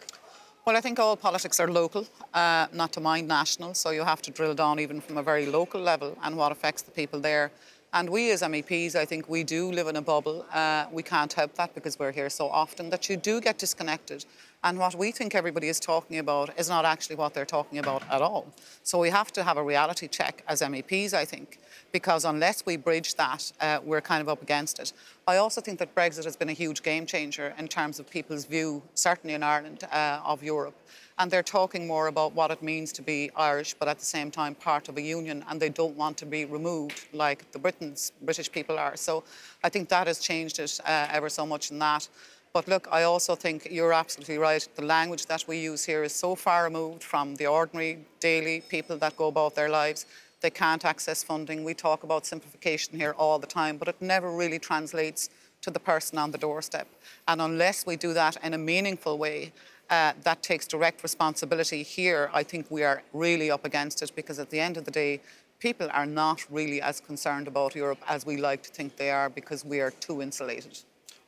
Well, I think all politics are local, not to mind national, so you have to drill down even from a very local level and what affects the people there. And we as MEPs, I think we do live in a bubble. We can't help that because we're here so often that you do get disconnected. And what we think everybody is talking about is not actually what they're talking about at all. So we have to have a reality check as MEPs, I think, because unless we bridge that, we're kind of up against it. I also think that Brexit has been a huge game changer in terms of people's view, certainly in Ireland, of Europe. And they're talking more about what it means to be Irish, but at the same time part of a union, and they don't want to be removed like the British people are. So I think that has changed it ever so much in that. But look, I also think you're absolutely right. The language that we use here is so far removed from the ordinary, daily people that go about their lives. They can't access funding. We talk about simplification here all the time, but it never really translates to the person on the doorstep. And unless we do that in a meaningful way, that takes direct responsibility here, I think we are really up against it, because at the end of the day, people are not really as concerned about Europe as we like to think they are, because we are too insulated.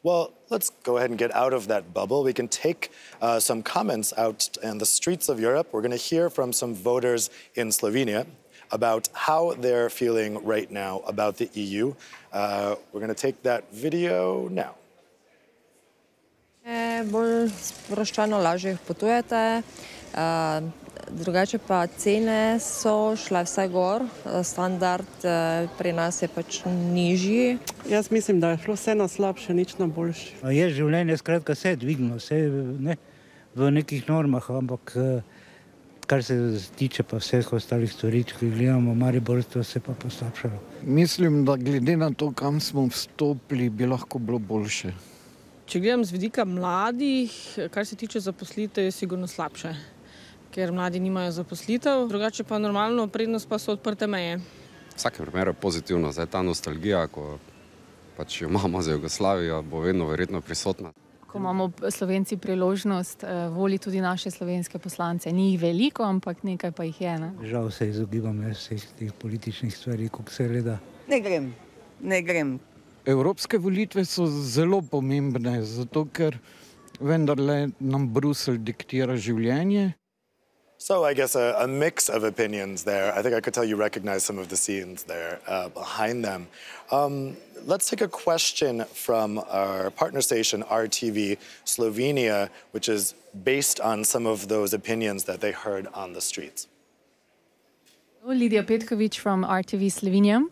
Well, let's go ahead and get out of that bubble. We can take some comments out in the streets of Europe. We're going to hear from some voters in Slovenia about how they're feeling right now about the EU. We're going to take that video now. Bolj sproščeno, lažje potujete, drugače pa cene so šle vse gor, standard pri nas je pač nižji. Jaz mislim, da je šlo vse na slabše, nič na boljše. Je življenje skratka se dvignilo, vse ne, v nekih normah, ampak kar se tiče pa vseh ostalih stvari, ki gledamo, mariborstvo se pa poslabšalo. Mislim, da glede na to, kam smo vstopili, bi lahko bilo boljše. Če gledam z vidika mladih, kar se tiče zaposlitev, je sigurno slabše, ker mladi nimajo zaposlitev, drugače pa normalno prednost pa so odprte meje. V vsakem primeru pozitivno, zdaj ta nostalgija, ko pač jo imamo za Jugoslavijo, bo vedno verjetno prisotna. Ko imamo Slovenci priložnost voliti tudi naše slovenske poslance. Ni jih veliko, ampak nekaj pa jih je. Ne? Žal se izogibam vseh teh političnih stvari, koliko se le da. Ne grem. Evropske volitve so zelo pomembne, zato ker vendarle nam Bruselj diktira življenje. So I guess a mix of opinions there. I think I could tell you recognize some of the scenes there behind them. Let's take a question from our partner station, RTV Slovenia, which is based on some of those opinions that they heard on the streets. Lidija Petković from RTV Slovenia.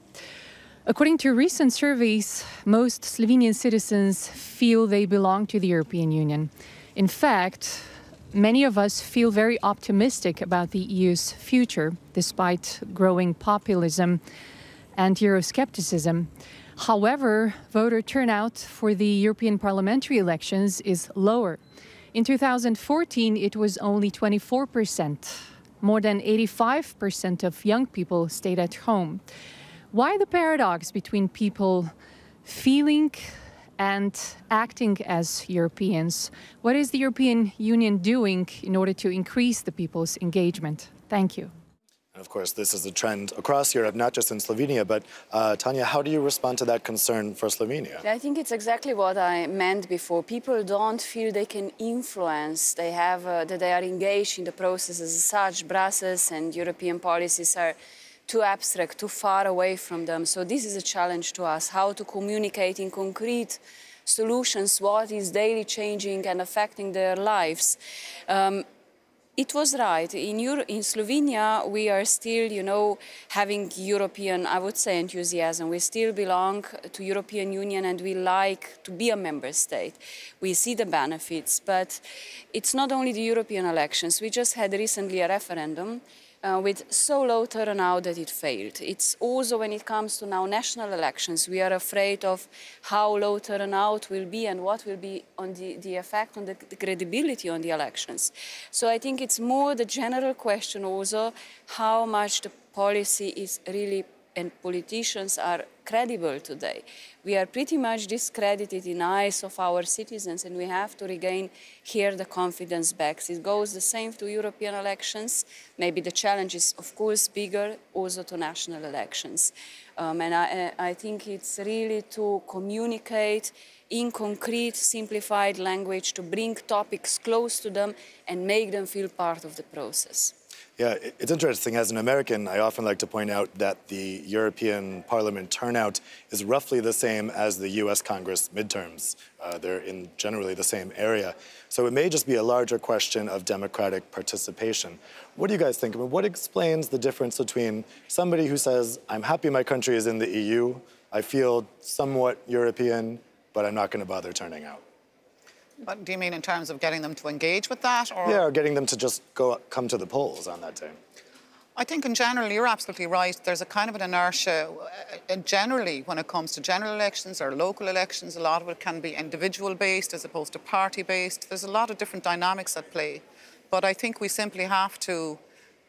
According to recent surveys, most Slovenian citizens feel they belong to the European Union. In fact, many of us feel very optimistic about the EU's future, despite growing populism and Euroscepticism. However, voter turnout for the European parliamentary elections is lower. In 2014, it was only 24%. More than 85% of young people stayed at home. Why the paradox between people feeling and acting as Europeans? What is the European Union doing in order to increase the people's engagement? Thank you. And of course, this is a trend across Europe, not just in Slovenia, but Tanya, how do you respond to that concern for Slovenia? I think it's exactly what I meant before. People don't feel they can influence, that they are engaged in the processes as such. Brussels and European policies are too abstract, too far away from them. So this is a challenge to us, how to communicate in concrete solutions what is daily changing and affecting their lives. It was right. In Slovenia, we are still, having European, I would say, enthusiasm. We still belong to European Union and we like to be a member state. We see the benefits, but it's not only the European elections. We just had recently a referendum with so low turnout that it failed. It's also when it comes to now national elections, we are afraid of how low turnout will be and what will be on the effect on the credibility on the elections. So I think it's more the general question also how much the policy is really and politicians are credible today. We are pretty much discredited in the eyes of our citizens and we have to regain here the confidence back. It goes the same to European elections. Maybe the challenge is, of course, bigger also to national elections. And I think it's really to communicate in concrete, simplified language, to bring topics close to them and make them feel part of the process. Yeah, it's interesting. As an American, I often like to point out that the European Parliament turnout is roughly the same as the US Congress midterms. They're in generally the same area. So it may just be a larger question of democratic participation. What do you guys think? I mean, what explains the difference between somebody who says, I'm happy my country is in the EU, I feel somewhat European, but I'm not going to bother turning out? But do you mean in terms of getting them to engage with that? Or? Yeah, or getting them to just come to the polls on that day. I think in general, you're absolutely right. There's a kind of an inertia. Generally, when it comes to general elections or local elections, a lot of it can be individual-based as opposed to party-based. There's a lot of different dynamics at play. But I think we simply have to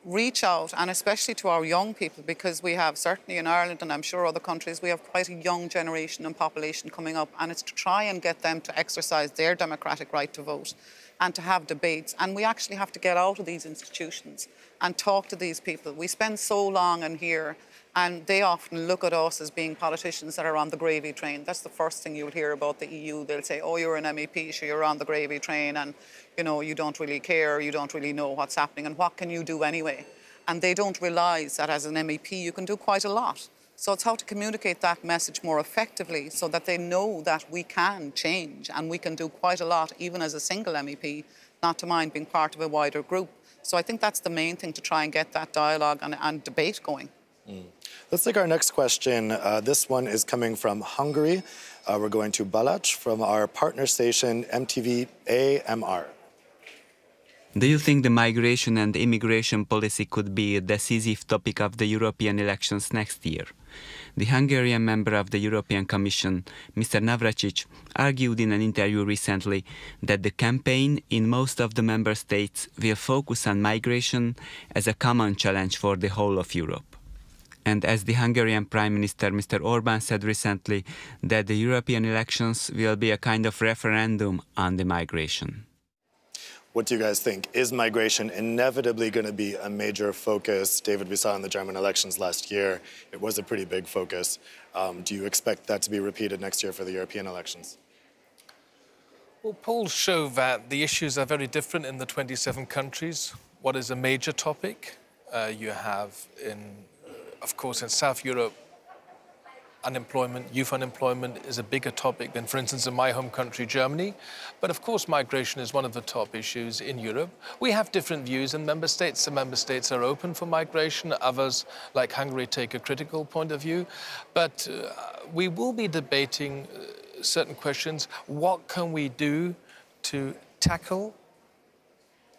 reach out, and especially to our young people, because we have, certainly in Ireland and I'm sure other countries, we have quite a young generation and population coming up, and it's to try and get them to exercise their democratic right to vote and to have debates. And we actually have to get out of these institutions and talk to these people. We spend so long in here and they often look at us as being politicians that are on the gravy train. That's the first thing you'll hear about the EU. They'll say, oh, you're an MEP, so you're on the gravy train and you don't really care, you don't really know what's happening and what can you do anyway? And they don't realise that as an MEP you can do quite a lot. So it's how to communicate that message more effectively so that they know that we can change and we can do quite a lot even as a single MEP, not to mind being part of a wider group. So I think that's the main thing, to try and get that dialogue and debate going. Let's take our next question. This one is coming from Hungary. We're going to Balac from our partner station MTV AMR. Do you think the migration and immigration policy could be a decisive topic of the European elections next year? The Hungarian member of the European Commission, Mr. Navracsics, argued in an interview recently that the campaign in most of the member states will focus on migration as a common challenge for the whole of Europe. And as the Hungarian Prime Minister, Mr. Orbán, said recently, that the European elections will be a kind of referendum on the migration. What do you guys think? Is migration inevitably going to be a major focus? David, we saw in the German elections last year, it was a pretty big focus. Do you expect that to be repeated next year for the European elections? Well, polls show that the issues are very different in the 27 countries. What is a major topic? You have of course, in South Europe, youth unemployment is a bigger topic than, for instance, in my home country, Germany. But of course, migration is one of the top issues in Europe. We have different views in member states. Some member states are open for migration. Others, like Hungary, take a critical point of view. But we will be debating certain questions. What can we do to tackle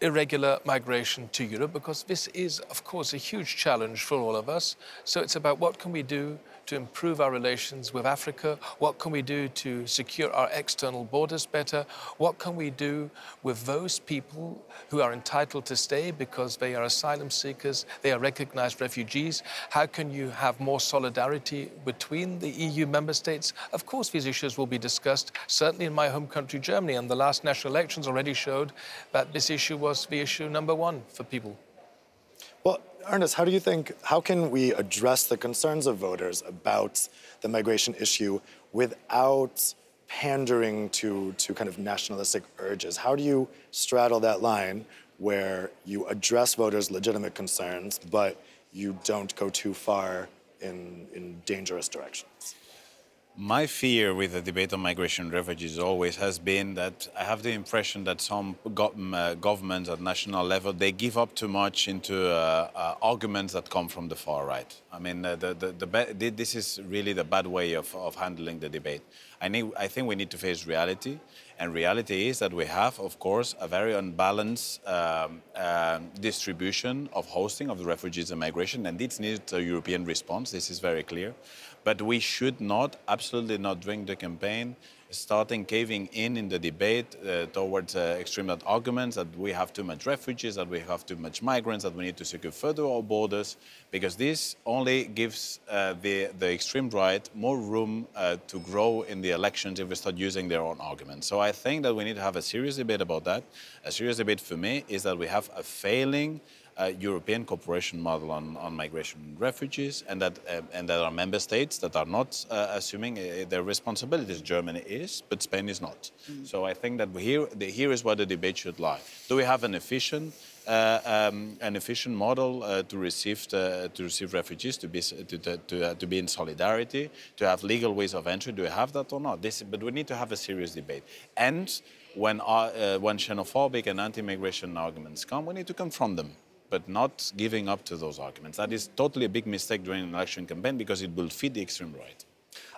irregular migration to Europe? Because this is, of course, a huge challenge for all of us. So it's about what can we do to improve our relations with Africa? What can we do to secure our external borders better? What can we do with those people who are entitled to stay because they are asylum seekers, they are recognized refugees? How can you have more solidarity between the EU member states? Of course, these issues will be discussed, certainly in my home country, Germany, and the last national elections already showed that this issue was the issue number one for people. Well, Ernest, how do you think, how can we address the concerns of voters about the migration issue without pandering to kind of nationalistic urges? How do you straddle that line where you address voters' legitimate concerns, but you don't go too far in dangerous directions? My fear with the debate on migration and refugees always has been that I have the impression that some governments at national level, they give up too much into arguments that come from the far right. I mean, this is really the bad way of handling the debate. I think we need to face reality, and reality is that we have, of course, a very unbalanced distribution of hosting of the refugees and migration, and this needs a European response. This is very clear. But we should not, absolutely not, during the campaign, starting caving in the debate towards extreme arguments that we have too much refugees, that we have too much migrants, that we need to secure further our borders, because this only gives the extreme right more room to grow in the elections if we start using their own arguments. So I think that we need to have a serious debate about that. A serious debate for me is that we have a failing European cooperation model on migration and refugees, and that there are member states that are not assuming their responsibilities. Germany is, but Spain is not. So I think that here is where the debate should lie. Do we have an efficient model to receive refugees, to be in solidarity, to have legal ways of entry? Do we have that or not? But we need to have a serious debate. And when xenophobic and anti-migration arguments come, we need to confront them, but not giving up to those arguments. That is totally a big mistake during an election campaign, because it will feed the extreme right.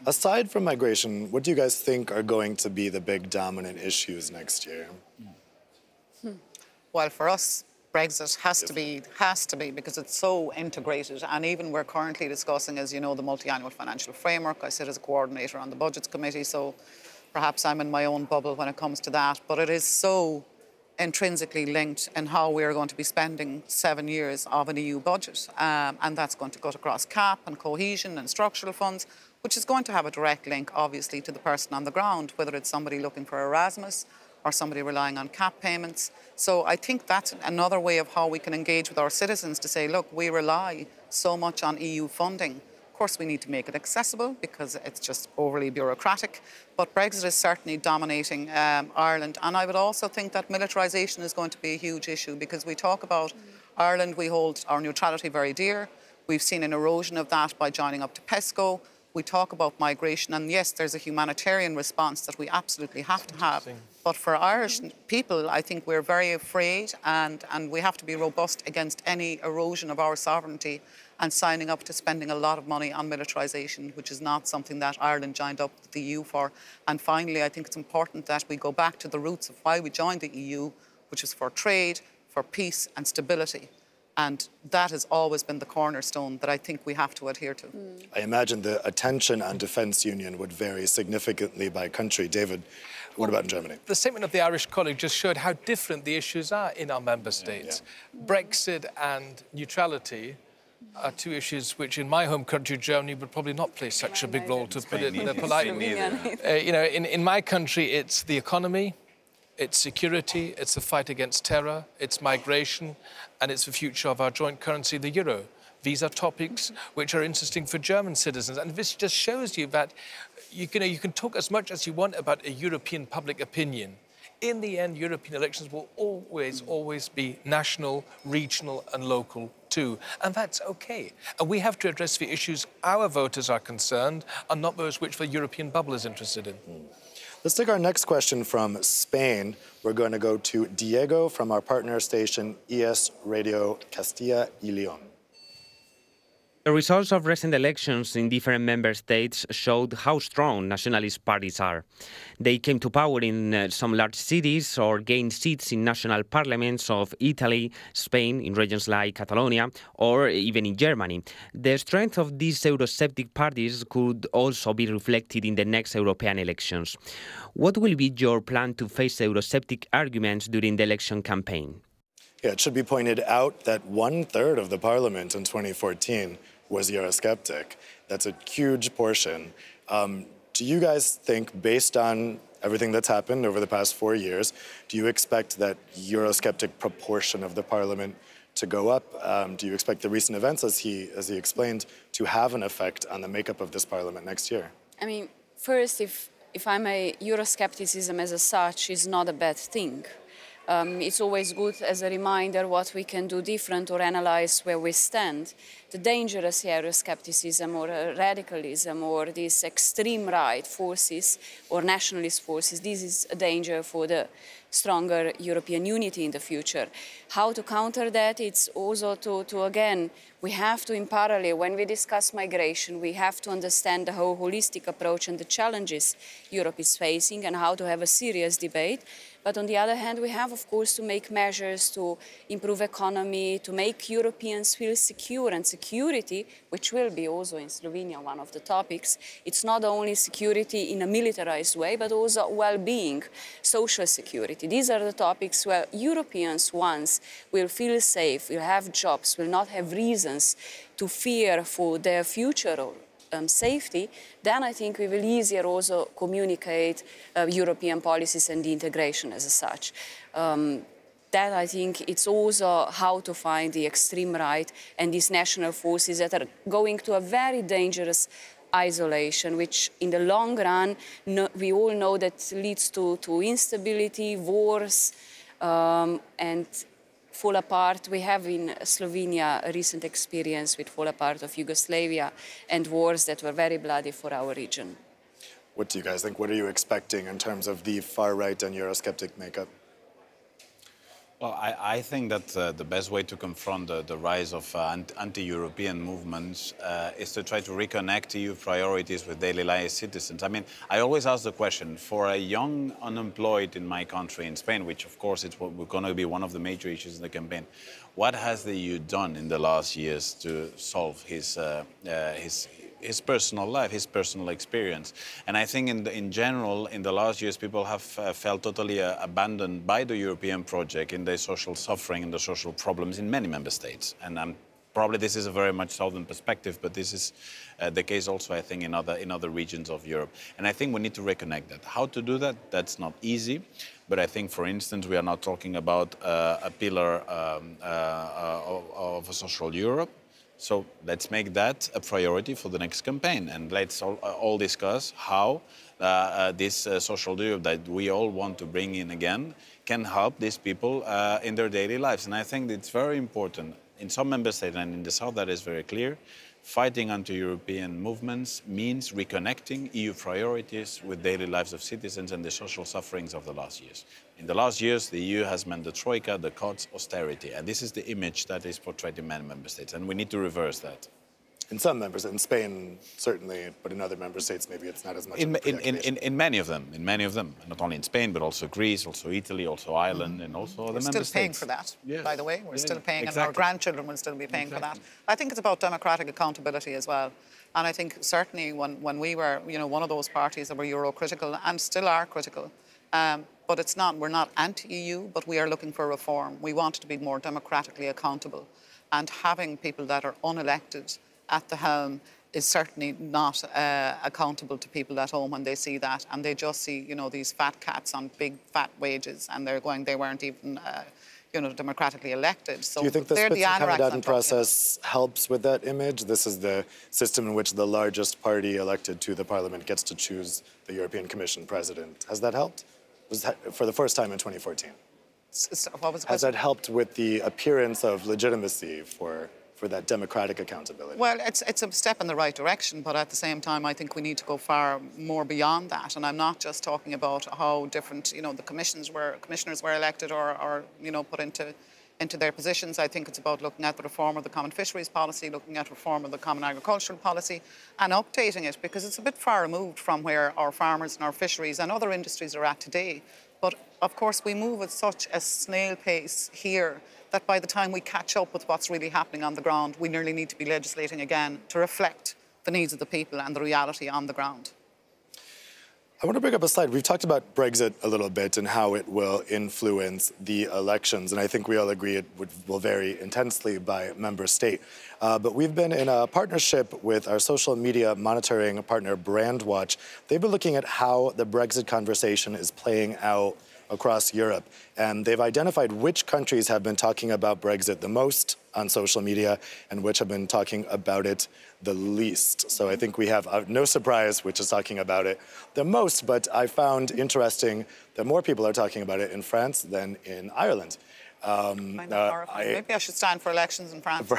Aside from migration, what do you guys think are going to be the big dominant issues next year? Well, for us, Brexit has to be because it's so integrated, and even we're currently discussing, as you know, the multi-annual financial framework. I sit as a coordinator on the Budgets Committee, so perhaps I'm in my own bubble when it comes to that, but it is so intrinsically linked in how we are going to be spending 7 years of an EU budget. And that's going to cut across CAP and cohesion and structural funds, which is going to have a direct link, obviously, to the person on the ground, whether it's somebody looking for Erasmus or somebody relying on CAP payments. So I think that's another way of how we can engage with our citizens to say, look, we rely so much on EU funding. Of course, we need to make it accessible because it's just overly bureaucratic. But Brexit is certainly dominating Ireland. And I would also think that militarisation is going to be a huge issue, because we talk about Ireland, we hold our neutrality very dear. We've seen an erosion of that by joining up to PESCO. We talk about migration, and yes, there's a humanitarian response that we absolutely have to have. But for Irish people, I think we're very afraid, and we have to be robust against any erosion of our sovereignty and signing up to spending a lot of money on militarisation, which is not something that Ireland joined up with the EU for. And finally, I think it's important that we go back to the roots of why we joined the EU, which is for trade, for peace and stability. And that has always been the cornerstone that I think we have to adhere to. I imagine the attention on defence union would vary significantly by country. David, what about in Germany? The statement of the Irish colleague just showed how different the issues are in our member states. Brexit and neutrality are two issues which in my home country, Germany, would probably not play such a big role, to put it politely. In my country, it's the economy, it's security, it's the fight against terror, it's migration, and it's the future of our joint currency, the euro. These are topics which are interesting for German citizens. And this just shows you that you can talk as much as you want about a European public opinion. In the end, European elections will always be national, regional and local too. And that's okay. And we have to address the issues our voters are concerned and not those which the European bubble is interested in. Let's take our next question from Spain. We're going to go to Diego from our partner station, ES Radio Castilla y León. The results of recent elections in different member states showed how strong nationalist parties are. They came to power in some large cities or gained seats in national parliaments of Italy, Spain, in regions like Catalonia, or even in Germany. The strength of these Eurosceptic parties could also be reflected in the next European elections. What will be your plan to face Eurosceptic arguments during the election campaign? Yeah, it should be pointed out that 1/3 of the parliament in 2014 was Eurosceptic. That's a huge portion. Do you guys think, based on everything that's happened over the past 4 years, do you expect that Eurosceptic proportion of the parliament to go up? Do you expect the recent events, as he explained, to have an effect on the makeup of this parliament next year? I mean, first, if I may, Euroscepticism as such is not a bad thing. It's always good as a reminder what we can do different or analyze where we stand. The dangerous Euroscepticism or radicalism or these extreme right forces or nationalist forces, this is a danger for the stronger European unity in the future. How to counter that? It's also to again, we have to in parallel, when we discuss migration, we have to understand the whole holistic approach and the challenges Europe is facing and how to have a serious debate. But on the other hand, we have, of course, to make measures to improve economy, to make Europeans feel secure, and security, which will be also in Slovenia one of the topics. It's not only security in a militarized way, but also well-being, social security. These are the topics where Europeans once will feel safe, will have jobs, will not have reasons to fear for their future or safety, then I think we will easier also communicate European policies and the integration as such. That I think it's also how to find the extreme right and these national forces that are going to a very dangerous isolation, which in the long run, we all know that leads to instability, wars, and fall apart. We have in Slovenia a recent experience with fall apart of Yugoslavia and wars that were very bloody for our region. What do you guys think? What are you expecting in terms of the far right and Eurosceptic makeup? Well, I think that the best way to confront the rise of anti-European movements is to try to reconnect EU priorities with daily life citizens. I mean, I always ask the question, for a young unemployed in my country, in Spain, which of course is going to be one of the major issues in the campaign, what has the EU done in the last years to solve his personal life, his personal experience? And I think in general, in the last years, people have felt totally abandoned by the European project in the social suffering and the social problems in many member states. And probably this is a very much southern perspective, but this is the case also, I think, in other regions of Europe. And I think we need to reconnect that. How to do that? That's not easy. But I think, for instance, we are now talking about a pillar of a social Europe. So let's make that a priority for the next campaign, and let's all discuss how this social Europe that we all want to bring in again can help these people in their daily lives. And I think it's very important. In some member states and in the south, that is very clear. Fighting anti-European movements means reconnecting EU priorities with daily lives of citizens and the social sufferings of the last years. In the last years, the EU has meant the troika, the cuts, austerity, and this is the image that is portrayed in many member states, and we need to reverse that. In some members, in Spain certainly, but in other member states maybe it's not as much. In many of them, not only in Spain, but also Greece, also Italy, also Ireland, and also other member states. We're still paying for that, by the way. We're still paying, exactly. and our grandchildren will still be paying for that. I think it's about democratic accountability as well. And I think certainly when we were, one of those parties that were Euro-critical and still are critical, but it's not, we're not anti-EU, but we are looking for reform. We want to be more democratically accountable, and having people that are unelected at the helm is certainly not accountable to people at home when they see that, and they just see, these fat cats on big fat wages, and they're going, they weren't even, democratically elected. So do you think the Spitzenkandidaten process helps with that image? This is the system in which the largest party elected to the parliament gets to choose the European Commission president. Has that helped? Was that for the first time in 2014? Has that helped with the appearance of legitimacy for that democratic accountability? Well, it's a step in the right direction, but at the same time, I think we need to go far more beyond that. And I'm not just talking about how different, the commissioners were elected or put into their positions. I think it's about looking at the reform of the common fisheries policy, looking at reform of the common agricultural policy, and updating it, because it's a bit far removed from where our farmers and our fisheries and other industries are at today. But of course, we move at such a snail pace here that by the time we catch up with what's really happening on the ground, we nearly need to be legislating again to reflect the needs of the people and the reality on the ground. I want to bring up a slide. We've talked about Brexit a little bit and how it will influence the elections, and I think we all agree it will vary intensely by member state. But we've been in a partnership with our social media monitoring partner, Brandwatch. They've been looking at how the Brexit conversation is playing out across Europe, and they've identified which countries have been talking about Brexit the most on social media and which have been talking about it the least. So I think we have no surprise which is talking about it the most, but I found interesting that more people are talking about it in France than in Ireland. Maybe I should stand for elections in France.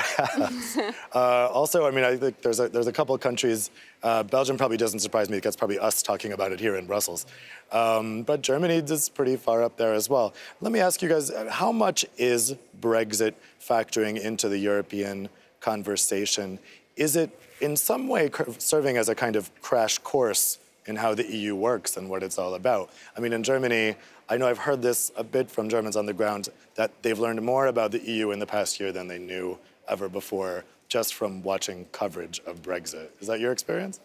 Also, I mean, I think there's a couple of countries. Belgium probably doesn't surprise me. That's probably us talking about it here in Brussels. But Germany is pretty far up there as well. Let me ask you guys, how much is Brexit factoring into the European conversation? Is it in some way serving as a kind of crash course in how the EU works and what it's all about? I mean, in Germany, I know I've heard this a bit from Germans on the ground, that they've learned more about the EU in the past year than they knew ever before, just from watching coverage of Brexit. Is that your experience?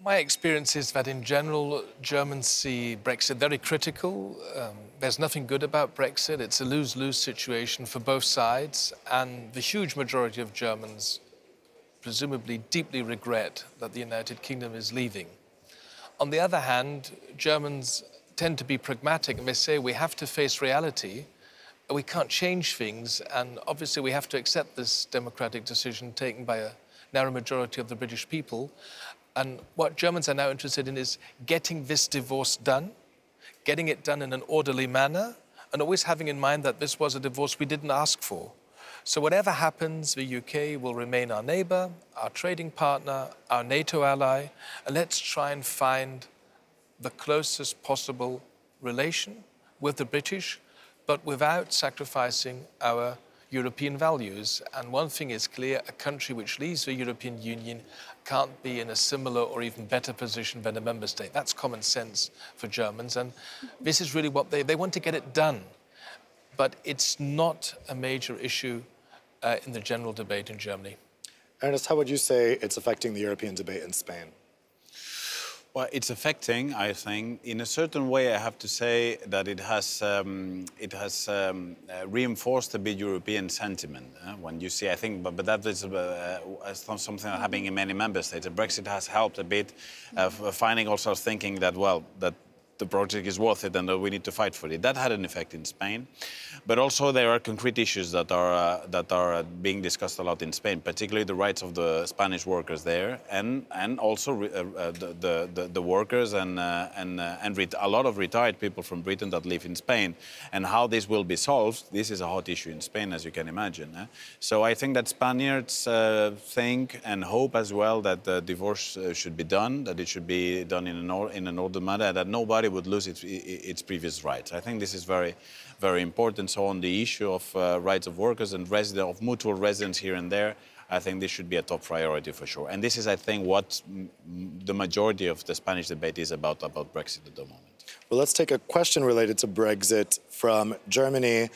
My experience is that in general, Germans see Brexit very critical. There's nothing good about Brexit. It's a lose-lose situation for both sides. And the huge majority of Germans presumably deeply regret that the United Kingdom is leaving. On the other hand, Germans tend to be pragmatic and they say we have to face reality. We can't change things, and obviously we have to accept this democratic decision taken by a narrow majority of the British people. And what Germans are now interested in is getting this divorce done, getting it done in an orderly manner, and always having in mind that this was a divorce we didn't ask for. So whatever happens, the UK will remain our neighbour, our trading partner, our NATO ally, and let's try and find the closest possible relation with the British, but without sacrificing our European values. And one thing is clear, a country which leaves the European Union can't be in a similar or even better position than a member state. That's common sense for Germans, and this is really what they want to get it done. But it's not a major issue in the general debate in Germany. Ernest, how would you say it's affecting the European debate in Spain? Well, it's affecting, I think. In a certain way, I have to say that it has reinforced a bit European sentiment. When you see, I think, but that is something happening in many member states. Brexit has helped a bit, finding also thinking that, well, that the project is worth it and that we need to fight for it. That had an effect in Spain. But also there are concrete issues that are being discussed a lot in Spain, particularly the rights of the Spanish workers there, and also the workers and a lot of retired people from Britain that live in Spain, and how this will be solved. This is a hot issue in Spain, as you can imagine. So I think that Spaniards think and hope as well that the divorce should be done, that it should be done in an order manner, that nobody would lose its previous rights. I think this is very, very important. So on the issue of rights of workers and of mutual residence here and there, I think this should be a top priority for sure. And this is, I think, what the majority of the Spanish debate is about Brexit at the moment. Well, let's take a question related to Brexit from Germany,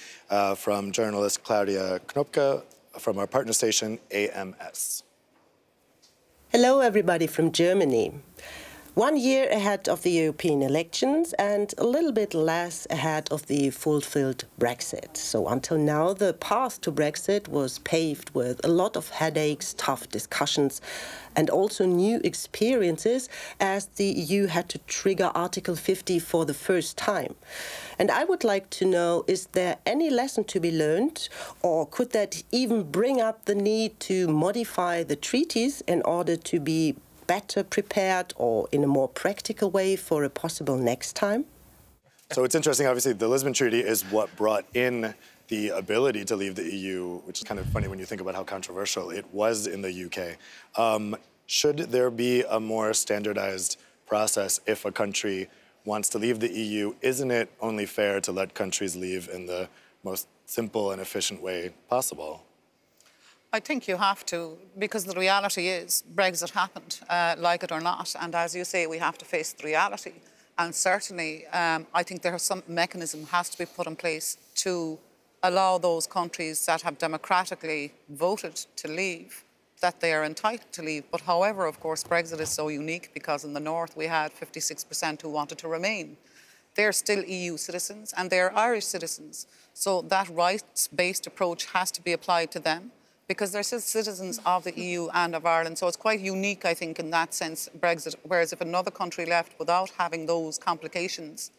from journalist Claudia Knopke from our partner station AMS. Hello, everybody from Germany. 1 year ahead of the European elections and a little bit less ahead of the fulfilled Brexit. So until now, the path to Brexit was paved with a lot of headaches, tough discussions, and also new experiences as the EU had to trigger Article 50 for the first time. And I would like to know, is there any lesson to be learned, or could that even bring up the need to modify the treaties in order to be better prepared or in a more practical way for a possible next time? So it's interesting, obviously, the Lisbon Treaty is what brought in the ability to leave the EU, which is kind of funny when you think about how controversial it was in the UK. Should there be a more standardized process if a country wants to leave the EU? Isn't it only fair to let countries leave in the most simple and efficient way possible? I think you have to, because the reality is Brexit happened, like it or not. And as you say, we have to face the reality. And certainly, I think there is some mechanism has to be put in place to allow those countries that have democratically voted to leave, that they are entitled to leave. But however, of course, Brexit is so unique because in the north we had 56% who wanted to remain. They're still EU citizens and they're Irish citizens. So that rights-based approach has to be applied to them, because they're still citizens of the EU and of Ireland. So it's quite unique, I think, in that sense, Brexit. Whereas if another country left without having those complications,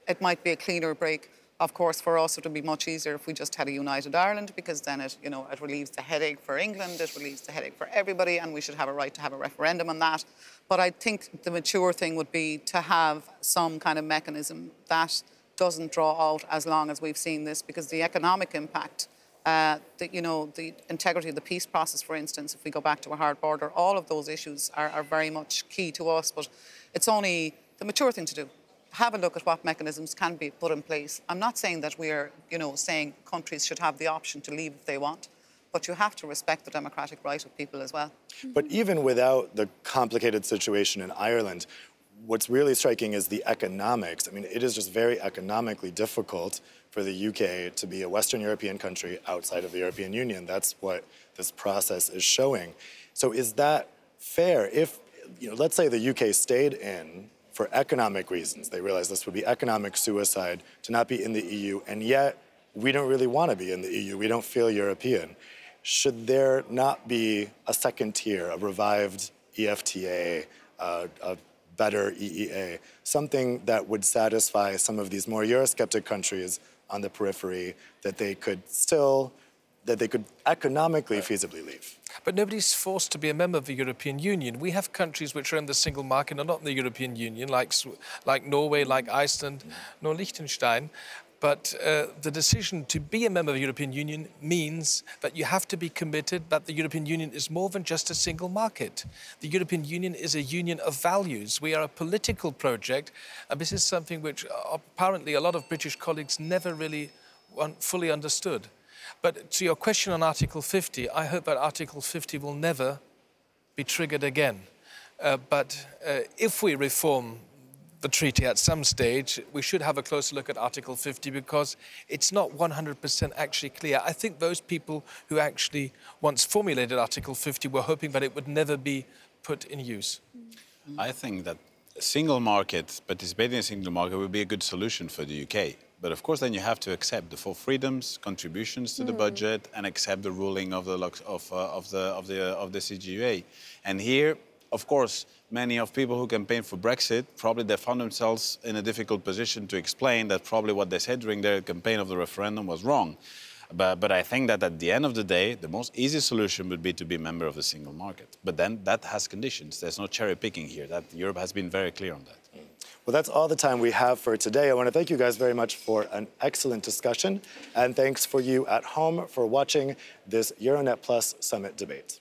it might be a cleaner break. Of course, for us, it would be much easier if we just had a united Ireland, because then it relieves the headache for England, it relieves the headache for everybody, and we should have a right to have a referendum on that. But I think the mature thing would be to have some kind of mechanism that doesn't draw out as long as we've seen this, because the economic impact, the integrity of the peace process, for instance, if we go back to a hard border, all of those issues are very much key to us. But it's only the mature thing to do. Have a look at what mechanisms can be put in place. I'm not saying that we are, saying countries should have the option to leave if they want, but you have to respect the democratic right of people as well. But even without the complicated situation in Ireland, what's really striking is the economics. I mean, it is just very economically difficult for the UK to be a Western European country outside of the European Union. That's what this process is showing. So is that fair? If, let's say the UK stayed in for economic reasons. They realized this would be economic suicide to not be in the EU, and yet we don't really want to be in the EU. We don't feel European. Should there not be a second tier, a revived EFTA, a better EEA, something that would satisfy some of these more Eurosceptic countries on the periphery that they could economically feasibly leave? But nobody's forced to be a member of the European Union. We have countries which are in the single market and are not in the European Union, like Norway, like Iceland, nor Liechtenstein. But the decision to be a member of the European Union means that you have to be committed that the European Union is more than just a single market. The European Union is a union of values. We are a political project, and this is something which apparently a lot of British colleagues never really fully understood. But to your question on Article 50, I hope that Article 50 will never be triggered again. But if we reform the treaty at some stage, we should have a closer look at Article 50, because it's not 100% actually clear. I think those people who actually once formulated Article 50 were hoping that it would never be put in use. I think that a single market, participating in a single market, would be a good solution for the UK. But of course, then you have to accept the full freedoms, contributions to the budget, and accept the ruling of the CGUA. And here, of course, many of people who campaign for Brexit, probably they found themselves in a difficult position to explain that probably what they said during their campaign of the referendum was wrong. But I think that at the end of the day, the most easy solution would be to be a member of the single market. But then that has conditions. There's no cherry picking here. That Europe has been very clear on that. Well, that's all the time we have for today. I want to thank you guys very much for an excellent discussion. And thanks for you at home for watching this Euranet Plus Summit debate.